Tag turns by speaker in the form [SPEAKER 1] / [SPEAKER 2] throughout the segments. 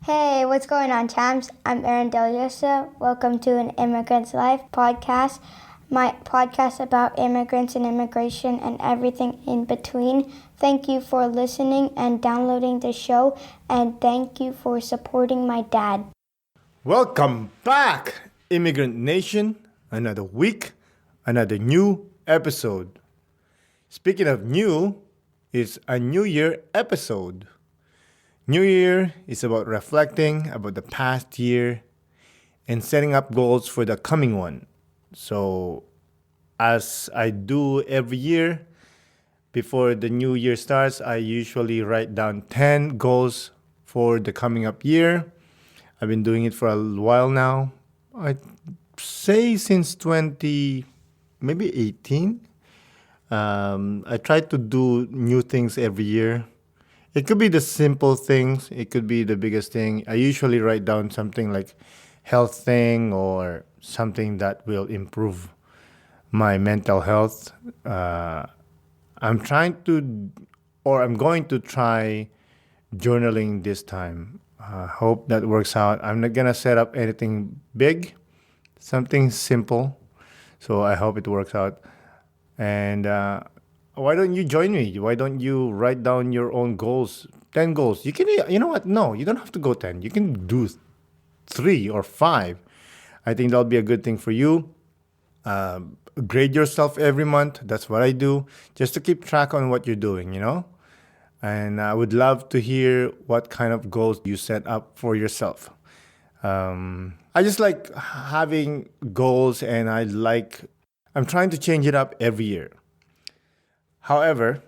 [SPEAKER 1] Hey, what's going on, champs? I'm Aaron Deliosa. Welcome to an Immigrant's Life podcast, my podcast about immigrants and immigration and everything in between. Thank you for listening and downloading the show, and thank you for supporting my dad.
[SPEAKER 2] Welcome back, Immigrant Nation. Another week, another new episode. Speaking of new, it's a New Year episode. New Year is about reflecting about the past year and setting up goals for the coming one. So, as I do every year, before the new year starts, I usually write down 10 goals for the coming up year. I've been doing it for a while now. I'd say since 20, maybe 18. I try to do new things every year. It could be the simple things. It could be the biggest thing. I usually write down something like health thing or something that will improve my mental health. I'm trying to, or I'm going to try journaling this time. Hope that works out. I'm not gonna set up anything big, something simple. So I hope it works out. And why don't you join me? Why don't you write down your own goals? 10 goals. You can, you know what? No, you don't have to go 10. You can do 3 or 5. I think that'll be a good thing for you. Grade yourself every month. That's what I do, just to keep track on what you're doing. And I would love to hear what kind of goals you set up for yourself. I just like having goals, and I'm trying to change it up every year. However,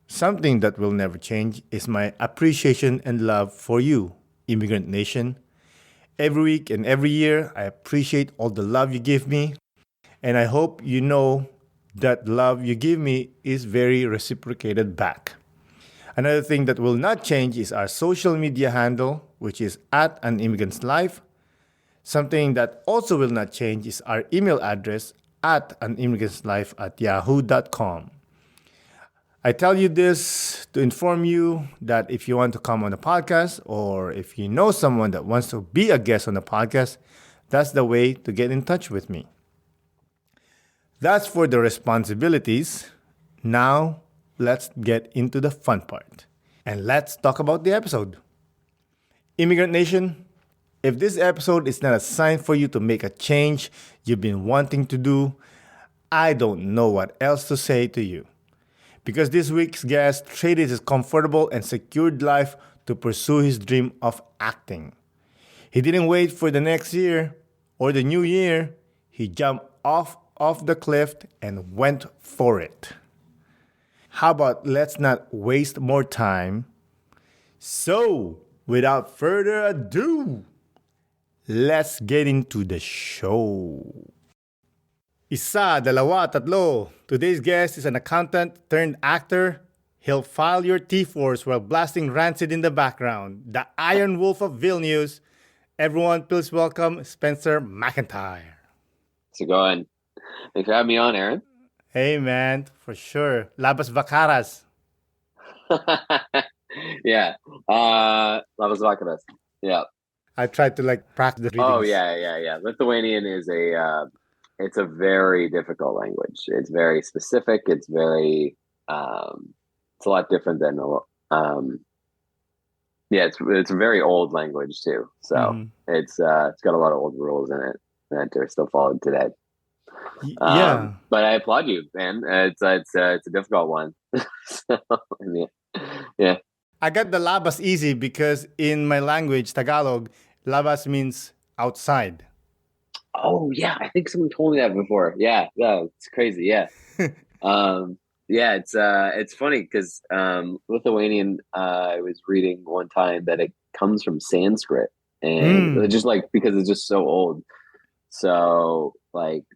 [SPEAKER 2] something that will never change is my appreciation and love for you, Immigrant Nation. Every week and every year, I appreciate all the love you give me, and I hope you know that love you give me is very reciprocated back. Another thing that will not change is our social media handle, which is at an immigrant's life. Something that also will not change is our email address at animmigrantslife@yahoo.com. I tell you this to inform you that if you want to come on the podcast, or if you know someone that wants to be a guest on the podcast, that's the way to get in touch with me. That's for the responsibilities. Now, let's get into the fun part. And let's talk about the episode. Immigrant Nation, if this episode is not a sign for you to make a change you've been wanting to do, I don't know what else to say to you. Because this week's guest traded his comfortable and secured life to pursue his dream of acting. He didn't wait for the next year or the new year. He jumped off the cliff and went for it. How about let's not waste more time? So, without further ado, let's get into the show. Isa, dalawa, tatlo. Today's guest is an accountant turned actor. He'll file your T4s while blasting Rancid in the background. The Iron Wolf of Vilnius. Everyone, please welcome Spencer MacIntyre.
[SPEAKER 3] How's it going? Thanks for having me on, Aaron.
[SPEAKER 2] Hey, man, for sure. Labas Vacaras.
[SPEAKER 3] Yeah. Labas vakaras. Yeah.
[SPEAKER 2] I tried to practice the readings.
[SPEAKER 3] Oh, yeah. Lithuanian is it's a very difficult language. It's very specific. It's very, it's a lot different than, it's a very old language too. So it's got a lot of old rules in it that are still followed today.
[SPEAKER 2] Yeah.
[SPEAKER 3] But I applaud you, man. It's a difficult one. So, yeah.
[SPEAKER 2] I got the labas easy because in my language, Tagalog, labas means outside.
[SPEAKER 3] Oh yeah, I think someone told me that before. Yeah, it's crazy. Yeah, it's funny because Lithuanian. I was reading one time that it comes from Sanskrit, and just because it's just so old. So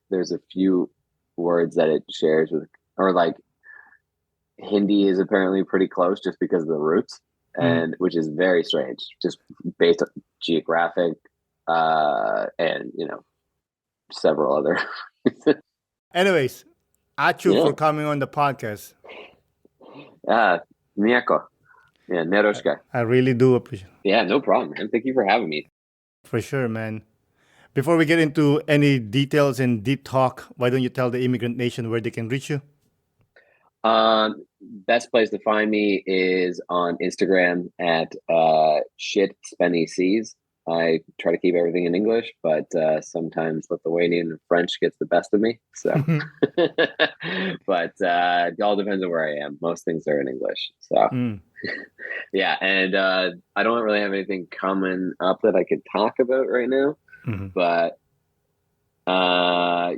[SPEAKER 3] there's a few words that it shares with, or Hindi is apparently pretty close just because of the roots, and which is very strange, just based on geographic, and several other.
[SPEAKER 2] Anyways, Achu for coming on the podcast.
[SPEAKER 3] Miyako. Yeah, Neroshka.
[SPEAKER 2] I really do appreciate.
[SPEAKER 3] Yeah, no problem, man. Thank you for having me.
[SPEAKER 2] For sure, man. Before we get into any details and deep talk, why don't you tell the Immigrant Nation where they can reach you?
[SPEAKER 3] Best place to find me is on Instagram at shit spenny seas. I try to keep everything in English, but sometimes Lithuanian and French gets the best of me. So, but it all depends on where I am. Most things are in English. So,
[SPEAKER 2] Mm.
[SPEAKER 3] yeah, and I don't really have anything coming up that I could talk about right now.
[SPEAKER 2] Mhm.
[SPEAKER 3] But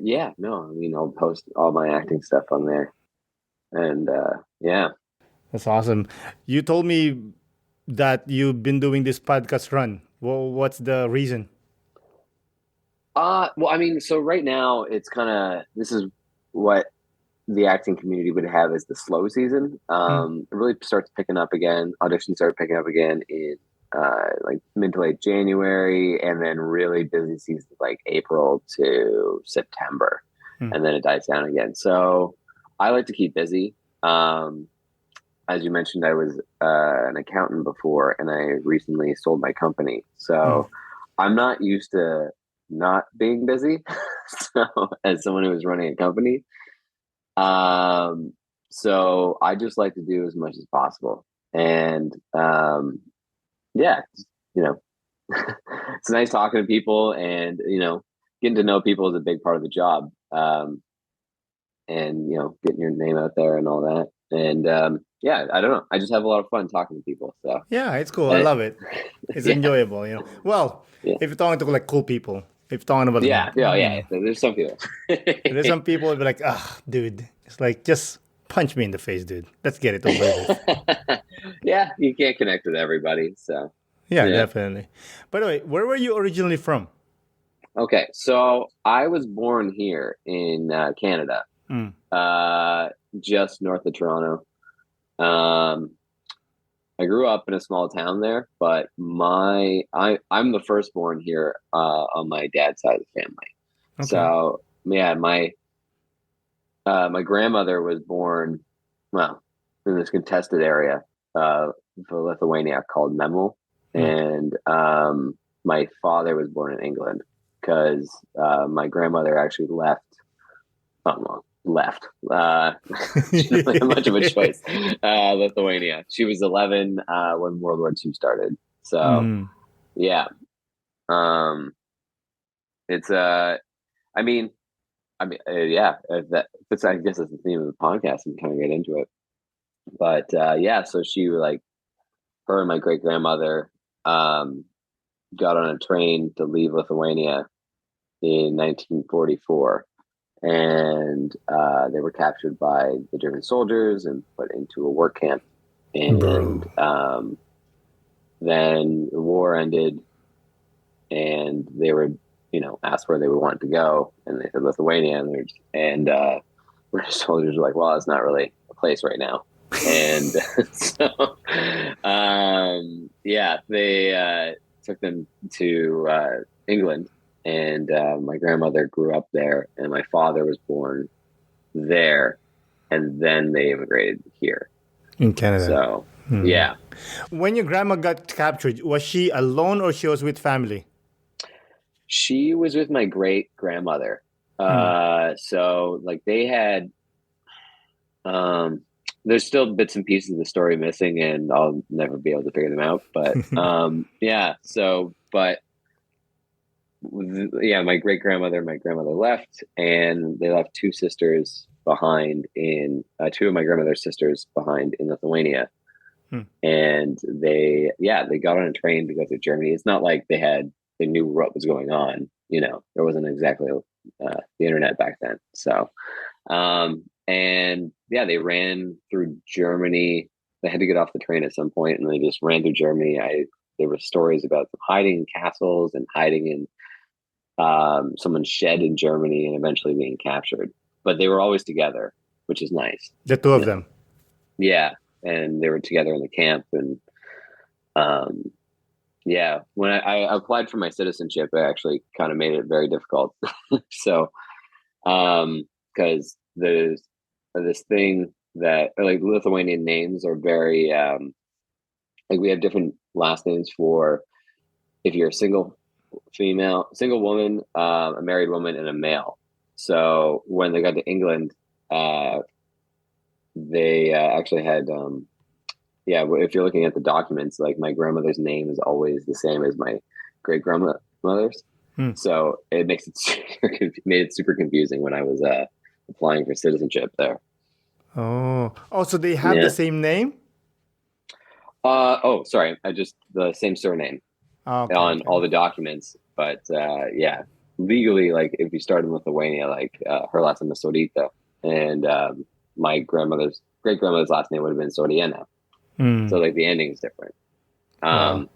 [SPEAKER 3] yeah, no, I mean, I'll post all my acting stuff on there, and yeah.
[SPEAKER 2] That's awesome. You told me that you've been doing this podcast run. Well, what's the reason?
[SPEAKER 3] Well, I mean, so right now it's kind of this is what the acting community would have as the slow season.
[SPEAKER 2] Mm.
[SPEAKER 3] It really starts picking up again. Auditions start picking up again in like mid to late January, and then really busy season like April to September,
[SPEAKER 2] Mm.
[SPEAKER 3] and then it dies down again. So I like to keep busy. As you mentioned, I was an accountant before, and I recently sold my company.
[SPEAKER 2] Mm.
[SPEAKER 3] So I'm not used to not being busy. So as someone who was running a company, so I just like to do as much as possible, and yeah, you know, it's nice talking to people, and getting to know people is a big part of the job. And getting your name out there and all that. And yeah, I don't know. I just have a lot of fun talking to people. So
[SPEAKER 2] Yeah, it's cool. I
[SPEAKER 3] and
[SPEAKER 2] love it. It's
[SPEAKER 3] yeah,
[SPEAKER 2] enjoyable, you know. Well,
[SPEAKER 3] yeah,
[SPEAKER 2] if you're talking to like cool people, if you're talking about like,
[SPEAKER 3] yeah, yeah, yeah. There's some people.
[SPEAKER 2] there's some people who'll be like, ah, dude, it's like just punch me in the face, dude. Let's get it over with.
[SPEAKER 3] Yeah, you can't connect with everybody. So
[SPEAKER 2] Yeah,
[SPEAKER 3] yeah.
[SPEAKER 2] definitely. By the way, where were you originally from?
[SPEAKER 3] Okay, so I was born here in Canada,
[SPEAKER 2] Mm.
[SPEAKER 3] just north of Toronto. Um, I grew up in a small town there, but I'm the firstborn here on my dad's side of the family.
[SPEAKER 2] Okay.
[SPEAKER 3] So yeah, my grandmother was born well in this contested area for Lithuania called Memel,
[SPEAKER 2] Mm.
[SPEAKER 3] and my father was born in England because my grandmother actually left. Oh, well, left. She didn't really have much of a choice. Lithuania. She was 11 when World War II started. So
[SPEAKER 2] Mm.
[SPEAKER 3] yeah, it's I mean, yeah. That's I guess that's the theme of the podcast and kind of get into it. But yeah, so she like her and my great grandmother got on a train to leave Lithuania in 1944, and they were captured by the German soldiers and put into a work camp. And
[SPEAKER 2] Bro.
[SPEAKER 3] then the war ended, and they were, asked where they would want to go, and they said Lithuania, and British soldiers were like, "Well, it's not really a place right now." And so, yeah, they took them to England, and my grandmother grew up there, and my father was born there, and then they immigrated here.
[SPEAKER 2] In Canada.
[SPEAKER 3] So,
[SPEAKER 2] Mm.
[SPEAKER 3] yeah.
[SPEAKER 2] When your grandma got captured, was she alone or she was with family?
[SPEAKER 3] She was with my great grandmother. So like they had, there's still bits and pieces of the story missing, and I'll never be able to figure them out. But yeah. So, but yeah, my great grandmother, my grandmother left, and they left two sisters behind in two of my grandmother's sisters behind in Lithuania. And they got on a train to go to Germany. It's not like they knew what was going on. There wasn't exactly the internet back then. So, and yeah, they ran through Germany. They had to get off the train at some point, and they just ran through Germany. There were stories about them hiding in castles and hiding in someone's shed in Germany, and eventually being captured. But they were always together, which is nice.
[SPEAKER 2] The two of them.
[SPEAKER 3] Yeah, and they were together in the camp, and yeah, when I applied for my citizenship, I actually kind of made it very difficult. So, because there's this thing that like Lithuanian names are very like we have different last names for if you're a single woman, a married woman, and a male. So when they got to England, they actually had if you're looking at the documents, like my grandmother's name is always the same as my great grandmother's. So it makes it made it super confusing when I was applying for citizenship there.
[SPEAKER 2] Oh, so they have the same name?
[SPEAKER 3] Sorry, the same surname
[SPEAKER 2] on
[SPEAKER 3] all the documents, but legally, like if you start in Lithuania, like her last name is Sorita, and my great grandmother's last name would have been Soriena. So like the ending is different. But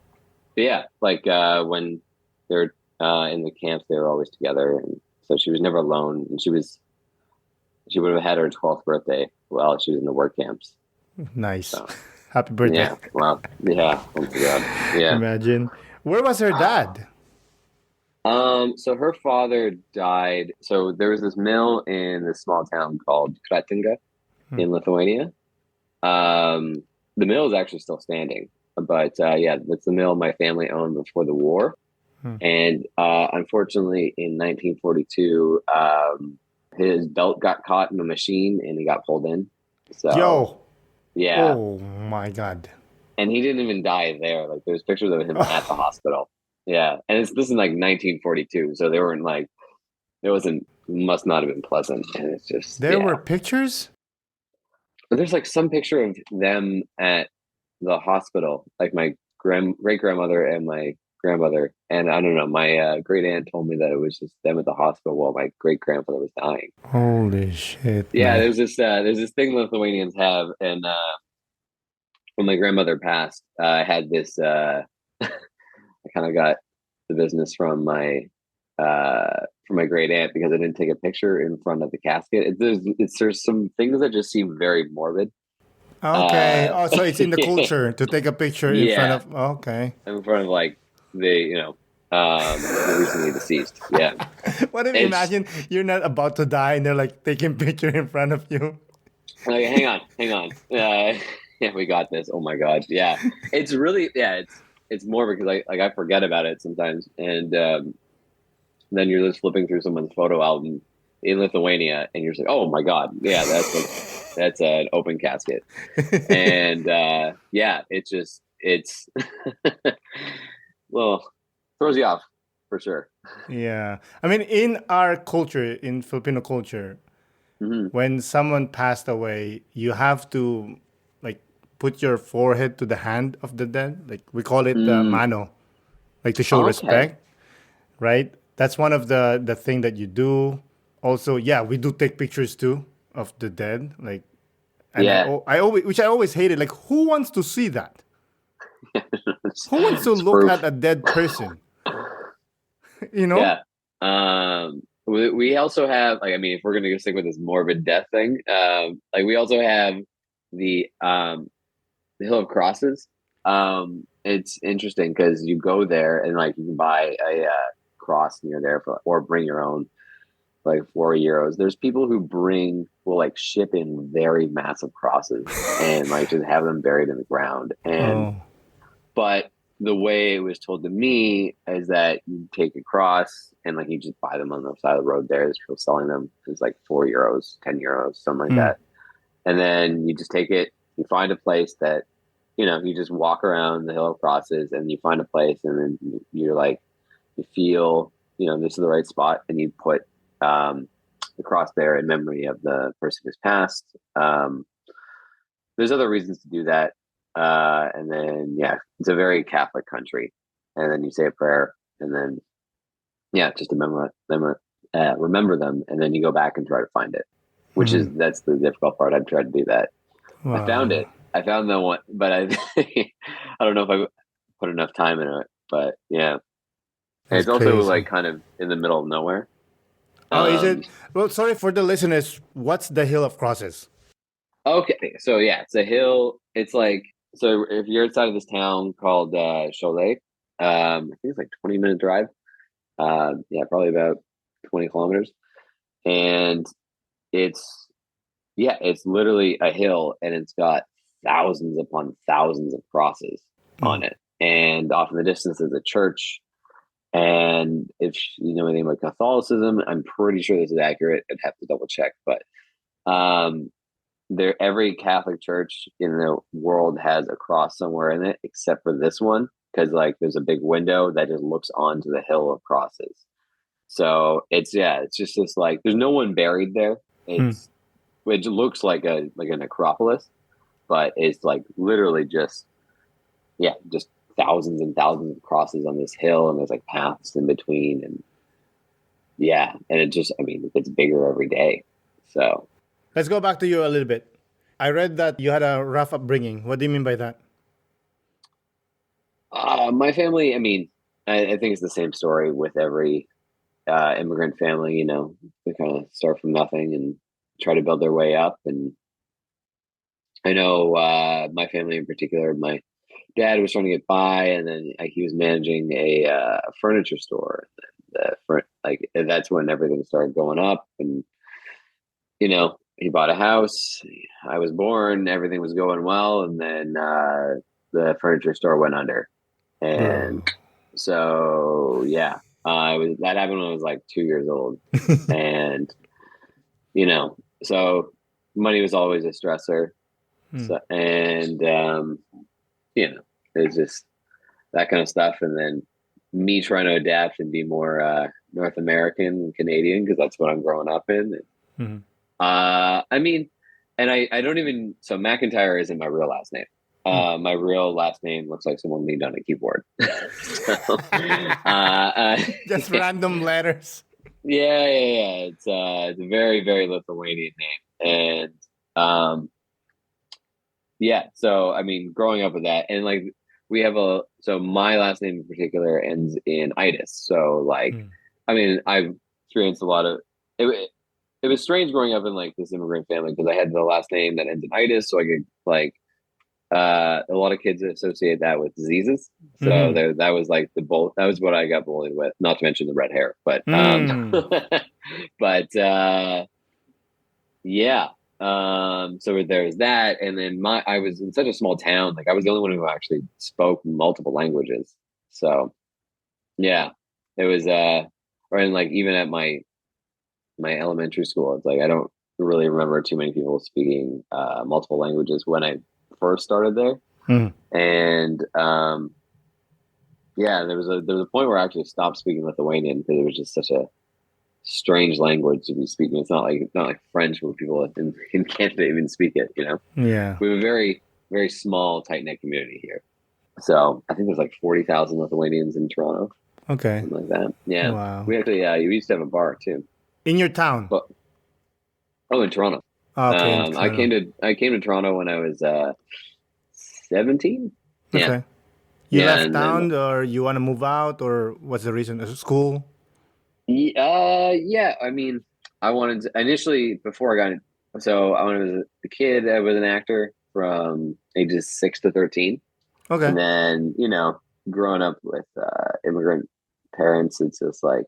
[SPEAKER 3] yeah, like when they're in the camps, they were always together, and so she was never alone. And she would have had her 12th birthday while she was in the work camps.
[SPEAKER 2] Nice. So, happy birthday.
[SPEAKER 3] Yeah. Wow. Yeah. Oh my God. Yeah.
[SPEAKER 2] Imagine. Where was her dad?
[SPEAKER 3] So her father died. So there was this mill in this small town called Kretinga in Lithuania. The mill is actually still standing, but that's the mill my family owned before the war. And unfortunately, in 1942, his belt got caught in a machine and he got pulled in. So, yeah.
[SPEAKER 2] Oh my God.
[SPEAKER 3] And he didn't even die there. Like there's pictures of him at the hospital. Yeah, and this is like 1942, so they weren't like must not have been pleasant. And it's just
[SPEAKER 2] there were pictures.
[SPEAKER 3] But there's like some picture of them at the hospital, like my great grandmother and my grandmother, and I don't know. My great aunt told me that it was just them at the hospital while my great grandfather was dying.
[SPEAKER 2] Holy shit!
[SPEAKER 3] Yeah,
[SPEAKER 2] man.
[SPEAKER 3] there's this thing Lithuanians have, and when my grandmother passed, I had this. I kind of got the business from my great aunt because I didn't take a picture in front of the casket. There's some things that just seem very morbid.
[SPEAKER 2] Okay. So it's in the culture to take a picture in front of. Okay.
[SPEAKER 3] In front of like the recently deceased. Yeah.
[SPEAKER 2] What if you imagine you're not about to die and they're like taking picture in front of you?
[SPEAKER 3] Like, hang on. Yeah, we got this. Oh my God. Yeah. It's really it's more because I forget about it sometimes, and then you're just flipping through someone's photo album in Lithuania, and you're just like, oh my God, yeah, that's an open casket, and it's well, throws you off for sure.
[SPEAKER 2] Yeah, I mean, in our culture, in Filipino culture, when someone passed away, you have to put your forehead to the hand of the dead. Like we call it mano, like to show respect, right? That's one of the thing that you do. Also, we do take pictures too of the dead. Like, and I always hated. Like, who wants to see that? Who wants to look at a dead person? You know?
[SPEAKER 3] Yeah. We also have if we're gonna stick with this morbid death thing, we also have the Hill of Crosses. It's interesting because you go there and you can buy a cross near there or bring your own, like €4. There's people who will ship in very massive crosses and just have them buried in the ground. And but the way it was told to me is that you take a cross and you just buy them on the side of the road. There's people selling them. It's like €4, €10, something like that. And then you just take it. You find a place that you just walk around the Hill of Crosses and you find a place, and then you feel, this is the right spot, and you put the cross there in memory of the person who's passed. There's other reasons to do that. And then, it's a very Catholic country. And then you say a prayer, and then, just to remember them. And then you go back and try to find it, that's the difficult part. I've tried to do that. Wow. I found it. I found the one, but I don't know if I put enough time in it, but yeah. It's also crazy. Kind of in the middle of nowhere.
[SPEAKER 2] Is it? Well, sorry for the listeners. What's the Hill of Crosses?
[SPEAKER 3] Okay. So it's a hill. It's so if you're outside of this town called Cholet, I think it's 20-minute drive. Probably about 20 kilometers. And it's literally a hill, and it's got thousands upon thousands of crosses. on it. And off in the distance is a church. And if you know anything about Catholicism, I'm pretty sure this is accurate. I'd have to double check, but every Catholic church in the world has a cross somewhere in it, except for this one, because like there's a big window that just looks onto the hill of crosses. So it's just this like there's no one buried there. It looks like a necropolis, but it's like literally just thousands and thousands of crosses on this hill, and there's like paths in between, and it gets bigger every day. So
[SPEAKER 2] Let's go back to you a little bit. I read that you had a rough upbringing. What do you mean by that?
[SPEAKER 3] My family, I think it's the same story with every immigrant family. You know, they kind of start from nothing and try to build their way up. And I know my family in particular, my dad was trying to get by, and then he was managing a furniture store. And that's when everything started going up, and you know, he bought a house. I was born. Everything was going well, and then the furniture store went under, and so that happened when I was like 2 years old, and you know, so money was always a stressor, so, and you know, it's just that kind of stuff, and then me trying to adapt and be more North American and Canadian because that's what I'm growing up in. And I don't even, so MacIntyre isn't my real last name. My real last name looks like someone leaned on a keyboard.
[SPEAKER 2] Just random letters.
[SPEAKER 3] Yeah. It's a very, very Lithuanian name. And so I mean, growing up with that, and like we have so my last name in particular ends in itis. So like, I mean, I've experienced a lot of it. It was strange growing up in like this immigrant family because I had the last name that ends in itis, so I could like a lot of kids associate that with diseases. So that was like that was what I got bullied with. Not to mention the red hair, but so there's that, and then I was in such a small town, like I was the only one who actually spoke multiple languages. So it was and like even at my elementary school, it's like I don't really remember too many people speaking multiple languages when I first started there. And there was a point where I actually stopped speaking Lithuanian because it was just such a strange language to be speaking. It's not like French where people in Canada even speak it, you know.
[SPEAKER 2] Yeah,
[SPEAKER 3] we have a very, very small, tight-knit community here. So I think there's like 40,000 Lithuanians in Toronto.
[SPEAKER 2] Okay,
[SPEAKER 3] something like that. Yeah.
[SPEAKER 2] Wow.
[SPEAKER 3] We actually we used to have a bar too.
[SPEAKER 2] In your town?
[SPEAKER 3] In Toronto.
[SPEAKER 2] Okay.
[SPEAKER 3] I came to Toronto when I was 17.
[SPEAKER 2] Okay.
[SPEAKER 3] Yeah.
[SPEAKER 2] You left town, or you want to move out, or what's the reason? School?
[SPEAKER 3] I mean, I wanted to initially before I got so I was a kid. I was an actor from ages 6 to 13.
[SPEAKER 2] Okay.
[SPEAKER 3] And then growing up with immigrant parents, it's just like,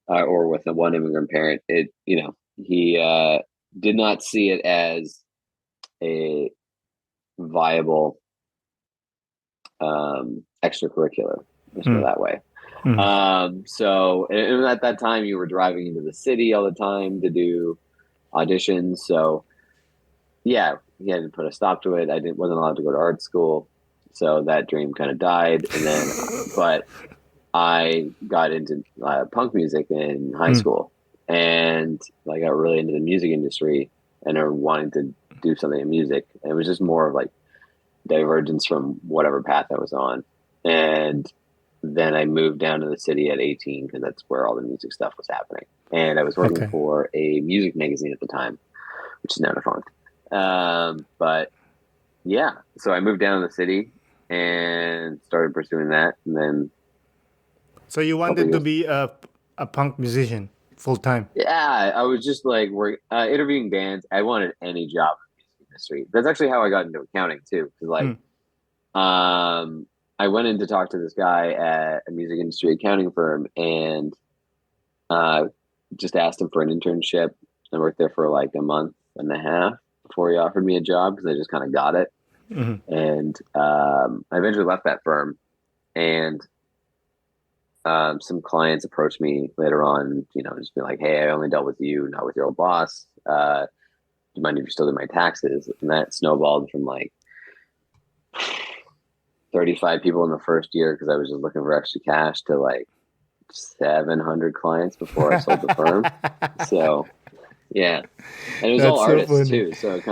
[SPEAKER 3] or with the one immigrant parent, he did not see it as a viable extracurricular, let's put it that way. So and at that time you were driving into the city all the time to do auditions. So he had to put a stop to it. Wasn't allowed to go to art school. So that dream kind of died. And then, but I got into punk music in high school, and I got really into the music industry and I wanted to do something in music. And it was just more of like divergence from whatever path I was on. And then I moved down to the city at 18 because that's where all the music stuff was happening. And I was working for a music magazine at the time, which is now defunct. So I moved down to the city and started pursuing that. And then,
[SPEAKER 2] so you wanted to be a punk musician full time? Yeah,
[SPEAKER 3] I was just like interviewing bands. I wanted any job in the music industry. That's actually how I got into accounting too. Because I went in to talk to this guy at a music industry accounting firm, and just asked him for an internship. I worked there for like a month and a half before he offered me a job because I just kind of got it. And I eventually left that firm, and some clients approached me later on, just be like, "Hey, I only dealt with you, not with your old boss. Do you mind if you still do my taxes?" And that snowballed from like 35 people in the first year because I was just looking for extra cash to like 700 clients before I sold the firm. So yeah, and it was all
[SPEAKER 2] That's so
[SPEAKER 3] artists
[SPEAKER 2] funny.
[SPEAKER 3] too. So it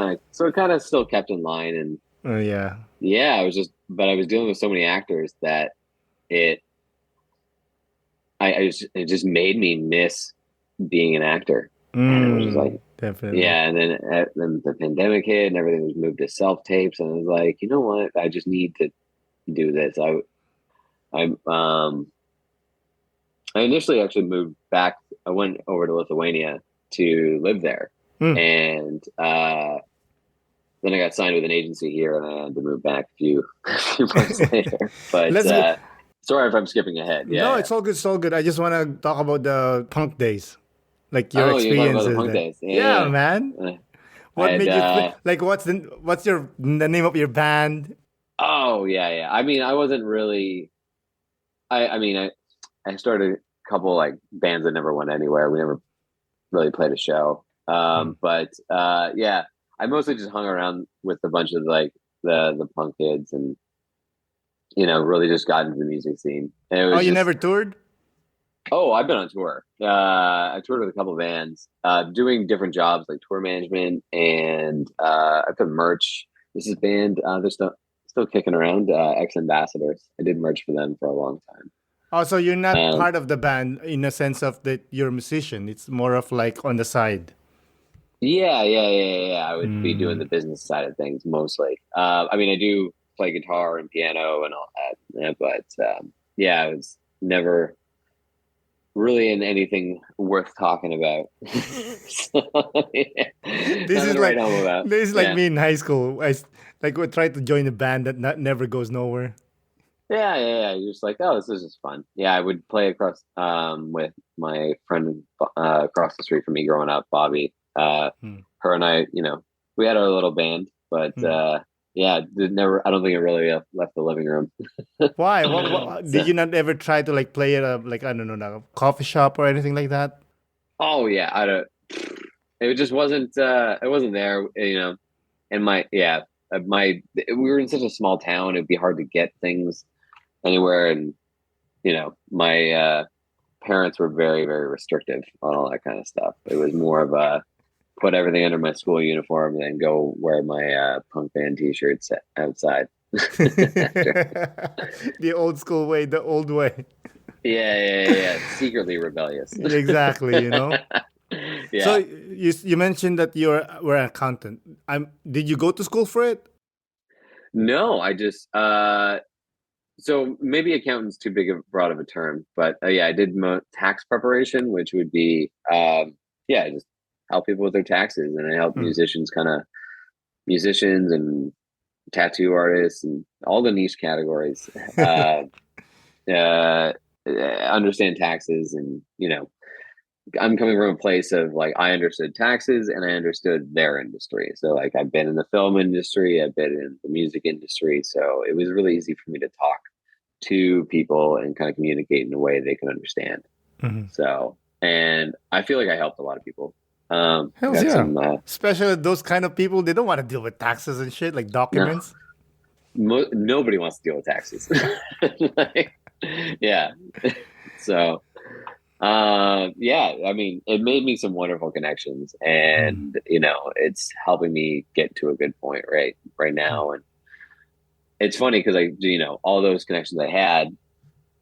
[SPEAKER 3] kind of still kept in line, and
[SPEAKER 2] Oh yeah.
[SPEAKER 3] yeah, but I was dealing with so many actors that it it just made me miss being an actor. And it was just like,
[SPEAKER 2] Definitely.
[SPEAKER 3] yeah. And then the pandemic hit and everything was moved to self tapes. And I was like, you know what? I just need to do this. I initially actually moved back. I went over to Lithuania to live there.
[SPEAKER 2] Mm.
[SPEAKER 3] And, then I got signed with an agency here and I had to move back a few months later. But,
[SPEAKER 2] Let's go.
[SPEAKER 3] sorry if I'm skipping ahead.
[SPEAKER 2] No,
[SPEAKER 3] Yeah.
[SPEAKER 2] it's all good. It's all good. I just want to talk about the punk days, like your
[SPEAKER 3] Oh, you're talking about the
[SPEAKER 2] experiences
[SPEAKER 3] punk
[SPEAKER 2] there.
[SPEAKER 3] days.
[SPEAKER 2] Yeah,
[SPEAKER 3] Yeah.
[SPEAKER 2] man.
[SPEAKER 3] Yeah.
[SPEAKER 2] What
[SPEAKER 3] I'd,
[SPEAKER 2] made you like? What's the name of your band?
[SPEAKER 3] oh yeah. I mean, I wasn't really. I started a couple like bands that never went anywhere. We never really played a show.
[SPEAKER 2] Hmm.
[SPEAKER 3] But yeah, I mostly just hung around with a bunch of like the punk kids, and really just got into the music scene. And it
[SPEAKER 2] Oh,
[SPEAKER 3] was
[SPEAKER 2] you
[SPEAKER 3] just,
[SPEAKER 2] never toured?
[SPEAKER 3] oh, I've been on tour. I toured with a couple bands, doing different jobs like tour management, and I put merch. This is band. They're still kicking around. Ex Ambassadors. I did merch for them for a long time.
[SPEAKER 2] Oh, so you're not
[SPEAKER 3] Um,
[SPEAKER 2] part of the band in a sense of that you're a musician. It's more of like on the side.
[SPEAKER 3] yeah. I would be doing
[SPEAKER 2] Mm.
[SPEAKER 3] the business side of things mostly. I mean, I do play guitar and piano and all that, but yeah, I was never really in anything worth talking about. So, yeah,
[SPEAKER 2] This
[SPEAKER 3] nothing
[SPEAKER 2] is
[SPEAKER 3] to write
[SPEAKER 2] like
[SPEAKER 3] home about.
[SPEAKER 2] this is like
[SPEAKER 3] Yeah.
[SPEAKER 2] me in high school. Like would try to join a band that never goes nowhere.
[SPEAKER 3] Yeah. You're just like, oh, this is just fun. Yeah, I would play across with my friend across the street from me growing up, Bobby.
[SPEAKER 2] Hmm.
[SPEAKER 3] Her and I, we had our little band, but
[SPEAKER 2] Hmm.
[SPEAKER 3] yeah, never. I don't think it really left the living room.
[SPEAKER 2] Why? What did
[SPEAKER 3] So,
[SPEAKER 2] you not ever try to like play at a like I don't know, like a coffee shop or anything like that?
[SPEAKER 3] oh yeah, I don't. It just wasn't. It wasn't there, And we were in such a small town. It'd be hard to get things anywhere, and my parents were very, very restrictive on all that kind of stuff. It was more of a put everything under my school uniform and then go wear my punk band t-shirts outside after.
[SPEAKER 2] The old school way, the old way.
[SPEAKER 3] Yeah. Secretly rebellious.
[SPEAKER 2] Exactly, you know. So
[SPEAKER 3] Yeah.
[SPEAKER 2] you mentioned that were an accountant. Did you go to school for it?
[SPEAKER 3] No, I just so maybe accountant's too big of broad of a term, but yeah, I did tax preparation, which would be yeah, just help people with their taxes, and I help
[SPEAKER 2] Hmm.
[SPEAKER 3] musicians and tattoo artists and all the niche categories uh, understand taxes, and I'm coming from a place of like I understood taxes and I understood their industry. So like I've been in the film industry, I've been in the music industry, so it was really easy for me to talk to people and kind of communicate in a way they can understand.
[SPEAKER 2] Hmm.
[SPEAKER 3] So, and I feel like I helped a lot of people. I
[SPEAKER 2] Hells
[SPEAKER 3] got
[SPEAKER 2] yeah.
[SPEAKER 3] some
[SPEAKER 2] Especially those kind of people, they don't want to deal with taxes and shit like
[SPEAKER 3] no,
[SPEAKER 2] documents.
[SPEAKER 3] nobody wants to deal with taxes. Like, yeah. So yeah, I mean, it made me some wonderful connections,
[SPEAKER 2] Hmm.
[SPEAKER 3] and it's helping me get to a good point right now. And it's funny because all those connections I had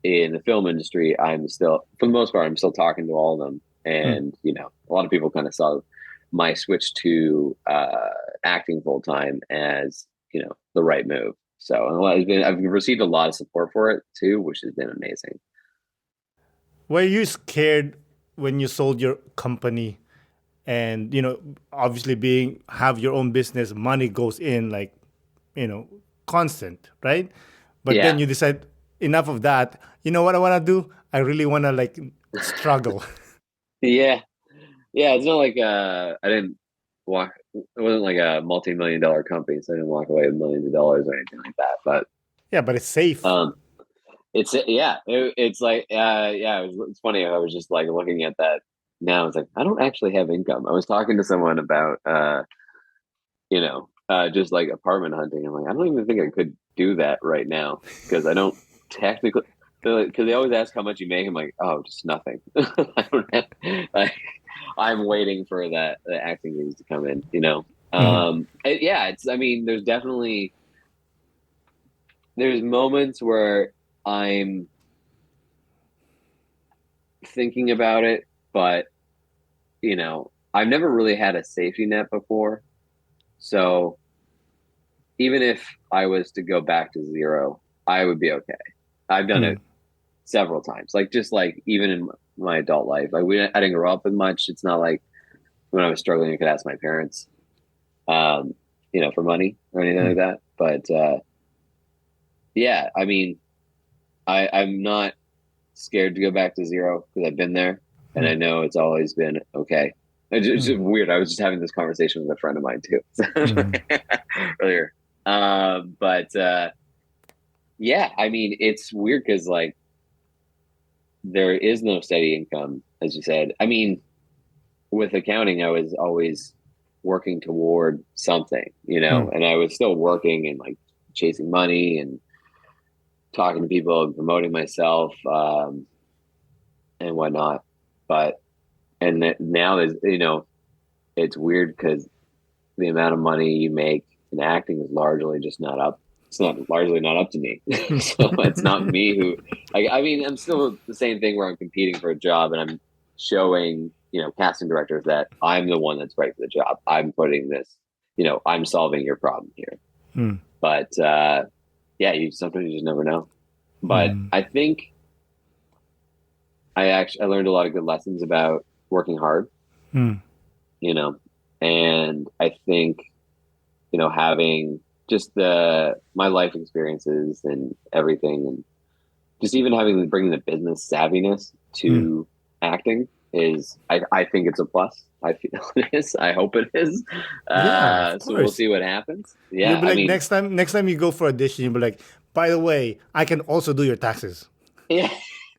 [SPEAKER 3] in the film industry, I'm still, for the most part, I'm still talking to all of them.
[SPEAKER 2] Hmm.
[SPEAKER 3] And a lot of people kind of saw my switch to acting full time as the right move. So I've received a lot of support for it too, which has been amazing.
[SPEAKER 2] Were you scared when you sold your company and obviously being have your own business, money goes in like you know constant, right? But then
[SPEAKER 3] Yeah,
[SPEAKER 2] you decide enough of that. You know what I want to do? I really want to like struggle.
[SPEAKER 3] yeah. It's not like I didn't. walk. It wasn't like a multi-million-dollar company, so I didn't walk away with millions of dollars or anything like that. But
[SPEAKER 2] Yeah, but it's safe.
[SPEAKER 3] it's it's like it's funny. I was just like looking at that now. It's like I don't actually have income. I was talking to someone about just like apartment hunting. I'm like, I don't even think I could do that right now because I don't technically. Because they always ask how much you make. I'm like, oh, just nothing. I don't have. Like, I'm waiting for the acting gigs to come in. It's. I mean, there's moments where I'm thinking about it, but I've never really had a safety net before. So even if I was to go back to zero, I would be okay. I've done it several times, just like even in my adult life. I didn't grow up with much. It's not like when I was struggling, I could ask my parents, for money or anything like that. But I mean, I'm not scared to go back to zero because I've been there and I know it's always been okay. It's just weird. I was just having this conversation with a friend of mine too earlier. I mean, it's weird because like there is no steady income, as you said. I mean, with accounting, I was always working toward something, and I was still working and like chasing money and talking to people and promoting myself and whatnot. Now there's, it's weird because the amount of money you make in acting is largely just not up. It's largely not up to me. So it's not me who, I mean, I'm still the same thing where I'm competing for a job and I'm showing, casting directors that I'm the one that's right for the job. I'm putting this, I'm solving your problem here. But sometimes you just never know. But I think I learned a lot of good lessons about working hard, and I think, having just my life experiences and everything, and just even bringing the business savviness to acting is, I think it's a plus. I feel it is. I hope it is. So we'll see what happens. Yeah.
[SPEAKER 2] You'll be like, next time you go for audition, you'll be like, by the way, I can also do your taxes.
[SPEAKER 3] Yeah.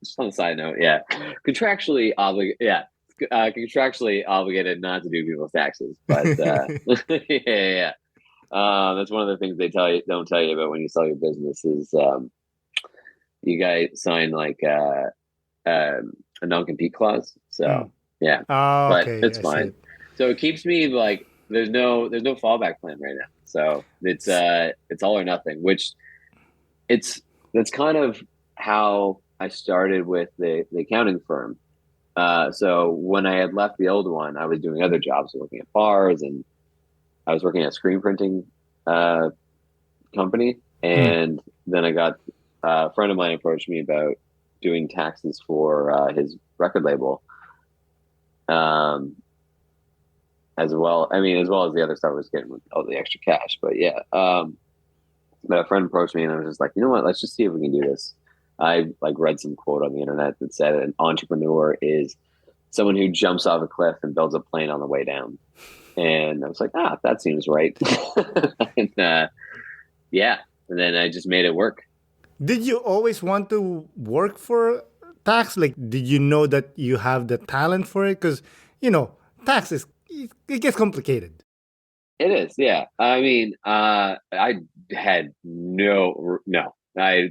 [SPEAKER 3] Just on a side note, yeah. Contractually obligated not to do people's taxes, but yeah. That's one of the things they don't tell you about when you sell your business is you guys sign like a non-compete clause. So yeah, but it's fine. So it keeps me like there's no fallback plan right now. So it's all or nothing, which that's kind of how I started with the accounting firm. So when I had left the old one, I was doing other jobs, working at bars, and I was working at a screen printing company. And then I got a friend of mine approached me about doing taxes for his record label. As well as the other stuff I was getting with all the extra cash. But yeah, but a friend approached me and I was just like, you know what, let's just see if we can do this. I read some quote on the internet that said an entrepreneur is someone who jumps off a cliff and builds a plane on the way down. And I was like, that seems right. And then I just made it work.
[SPEAKER 2] Did you always want to work for tax? Like, did you know that you have the talent for it? Because, tax it gets complicated.
[SPEAKER 3] It is, yeah. I mean, I had I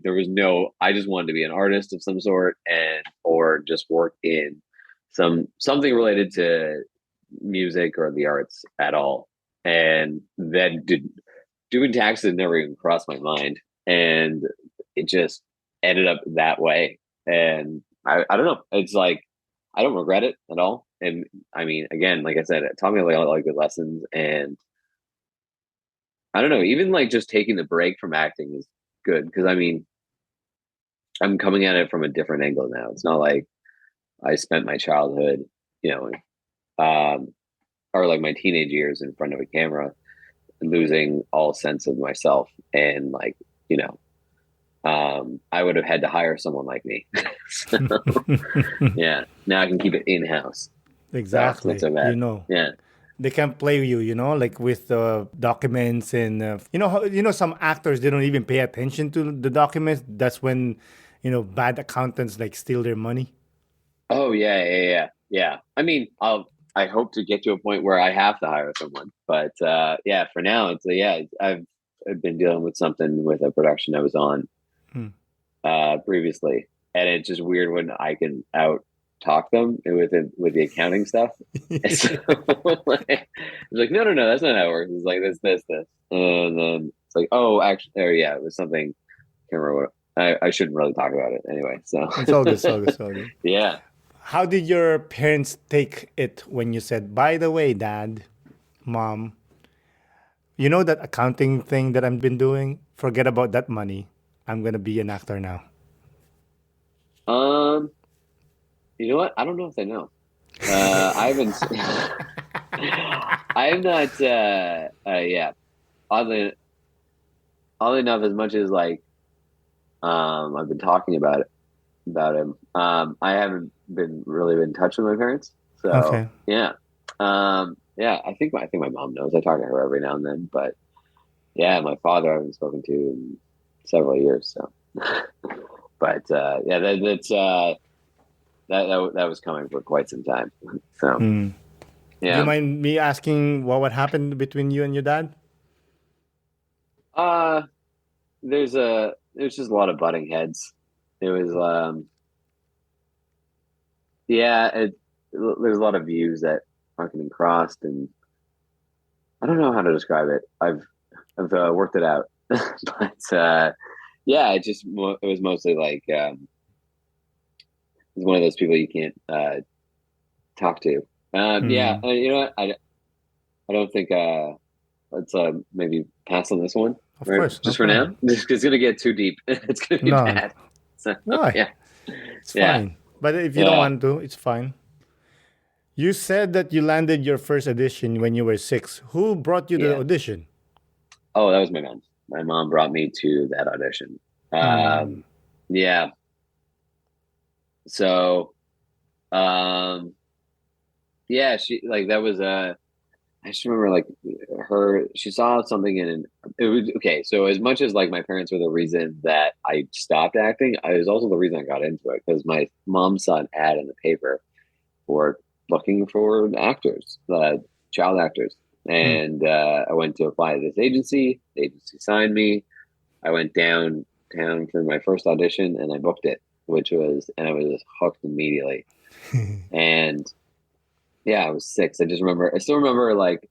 [SPEAKER 3] just wanted to be an artist of some sort or just work in something related to music or the arts at all. And then doing taxes never even crossed my mind. And it just ended up that way. And I don't know. It's like, I don't regret it at all. And I mean, again, like I said, it taught me a lot of good lessons. And I don't know, even like just taking the break from acting is good. Because I mean, I'm coming at it from a different angle now. It's not like I spent my childhood, or like my teenage years in front of a camera, losing all sense of myself. And like, I would have had to hire someone like me. So, yeah, now I can keep it in-house.
[SPEAKER 2] Exactly.
[SPEAKER 3] So yeah.
[SPEAKER 2] they can play you, like with the documents and some actors, they don't even pay attention to the documents. That's when bad accountants like steal their money.
[SPEAKER 3] Oh yeah. I mean, I hope to get to a point where I have to hire someone, but yeah, for now, I've been dealing with something with a production I was on
[SPEAKER 2] Hmm.
[SPEAKER 3] previously, and it's just weird when I can out talk them with the accounting stuff. So, it's like, no, that's not how it works. It's like this, and then it's like, oh, actually, or yeah, it was something. Can't remember what. I shouldn't really talk about it anyway. So
[SPEAKER 2] It's all good, it's all good, it's all good.
[SPEAKER 3] yeah.
[SPEAKER 2] How did your parents take it when you said, by the way, Dad, Mom, that accounting thing that I've been doing? Forget about that money. I'm going to be an actor now.
[SPEAKER 3] You know what? I don't know if they know. I haven't. I am not. Yeah. Oddly enough, as much as like, I've been talking about him. I haven't really been in touch with my parents. So
[SPEAKER 2] Okay.
[SPEAKER 3] yeah. Yeah. I think my mom knows. I talk to her every now and then, but yeah, my father I haven't spoken to in several years. So, but yeah, that was coming for quite some time. So
[SPEAKER 2] Hmm. Do you
[SPEAKER 3] yeah.
[SPEAKER 2] mind me asking what happened between you and your dad?
[SPEAKER 3] Uh there's just a lot of butting heads. It was yeah, there's a lot of views that aren't getting crossed, and I don't know how to describe it. I've worked it out, but yeah, it was mostly like he's one of those people you can't talk to. Yeah,
[SPEAKER 2] Hmm.
[SPEAKER 3] you know what? I don't think let's maybe pass on this one,
[SPEAKER 2] Of
[SPEAKER 3] right?
[SPEAKER 2] course, no
[SPEAKER 3] Just for now.
[SPEAKER 2] problem.
[SPEAKER 3] It's gonna get too deep. It's gonna be
[SPEAKER 2] No,
[SPEAKER 3] bad. So
[SPEAKER 2] why?
[SPEAKER 3] yeah,
[SPEAKER 2] It's
[SPEAKER 3] yeah,
[SPEAKER 2] fine. But if you don't
[SPEAKER 3] yeah,
[SPEAKER 2] want to, it's fine. You said that you landed your first audition when you were 6. Who brought you the
[SPEAKER 3] yeah.
[SPEAKER 2] audition?
[SPEAKER 3] Oh, that was my mom. My mom brought me to that audition.
[SPEAKER 2] Hmm.
[SPEAKER 3] Yeah. So, um, yeah, she like that was I just remember like she saw something in it was okay. So as much as like my parents were the reason that I stopped acting, I was also the reason I got into it because my mom saw an ad in the paper for looking for actors, child actors.
[SPEAKER 2] Hmm.
[SPEAKER 3] And I went to apply to this agency. The agency signed me. I went downtown for my first audition and I booked it, and I was just hooked immediately. And yeah, I was 6. I still remember like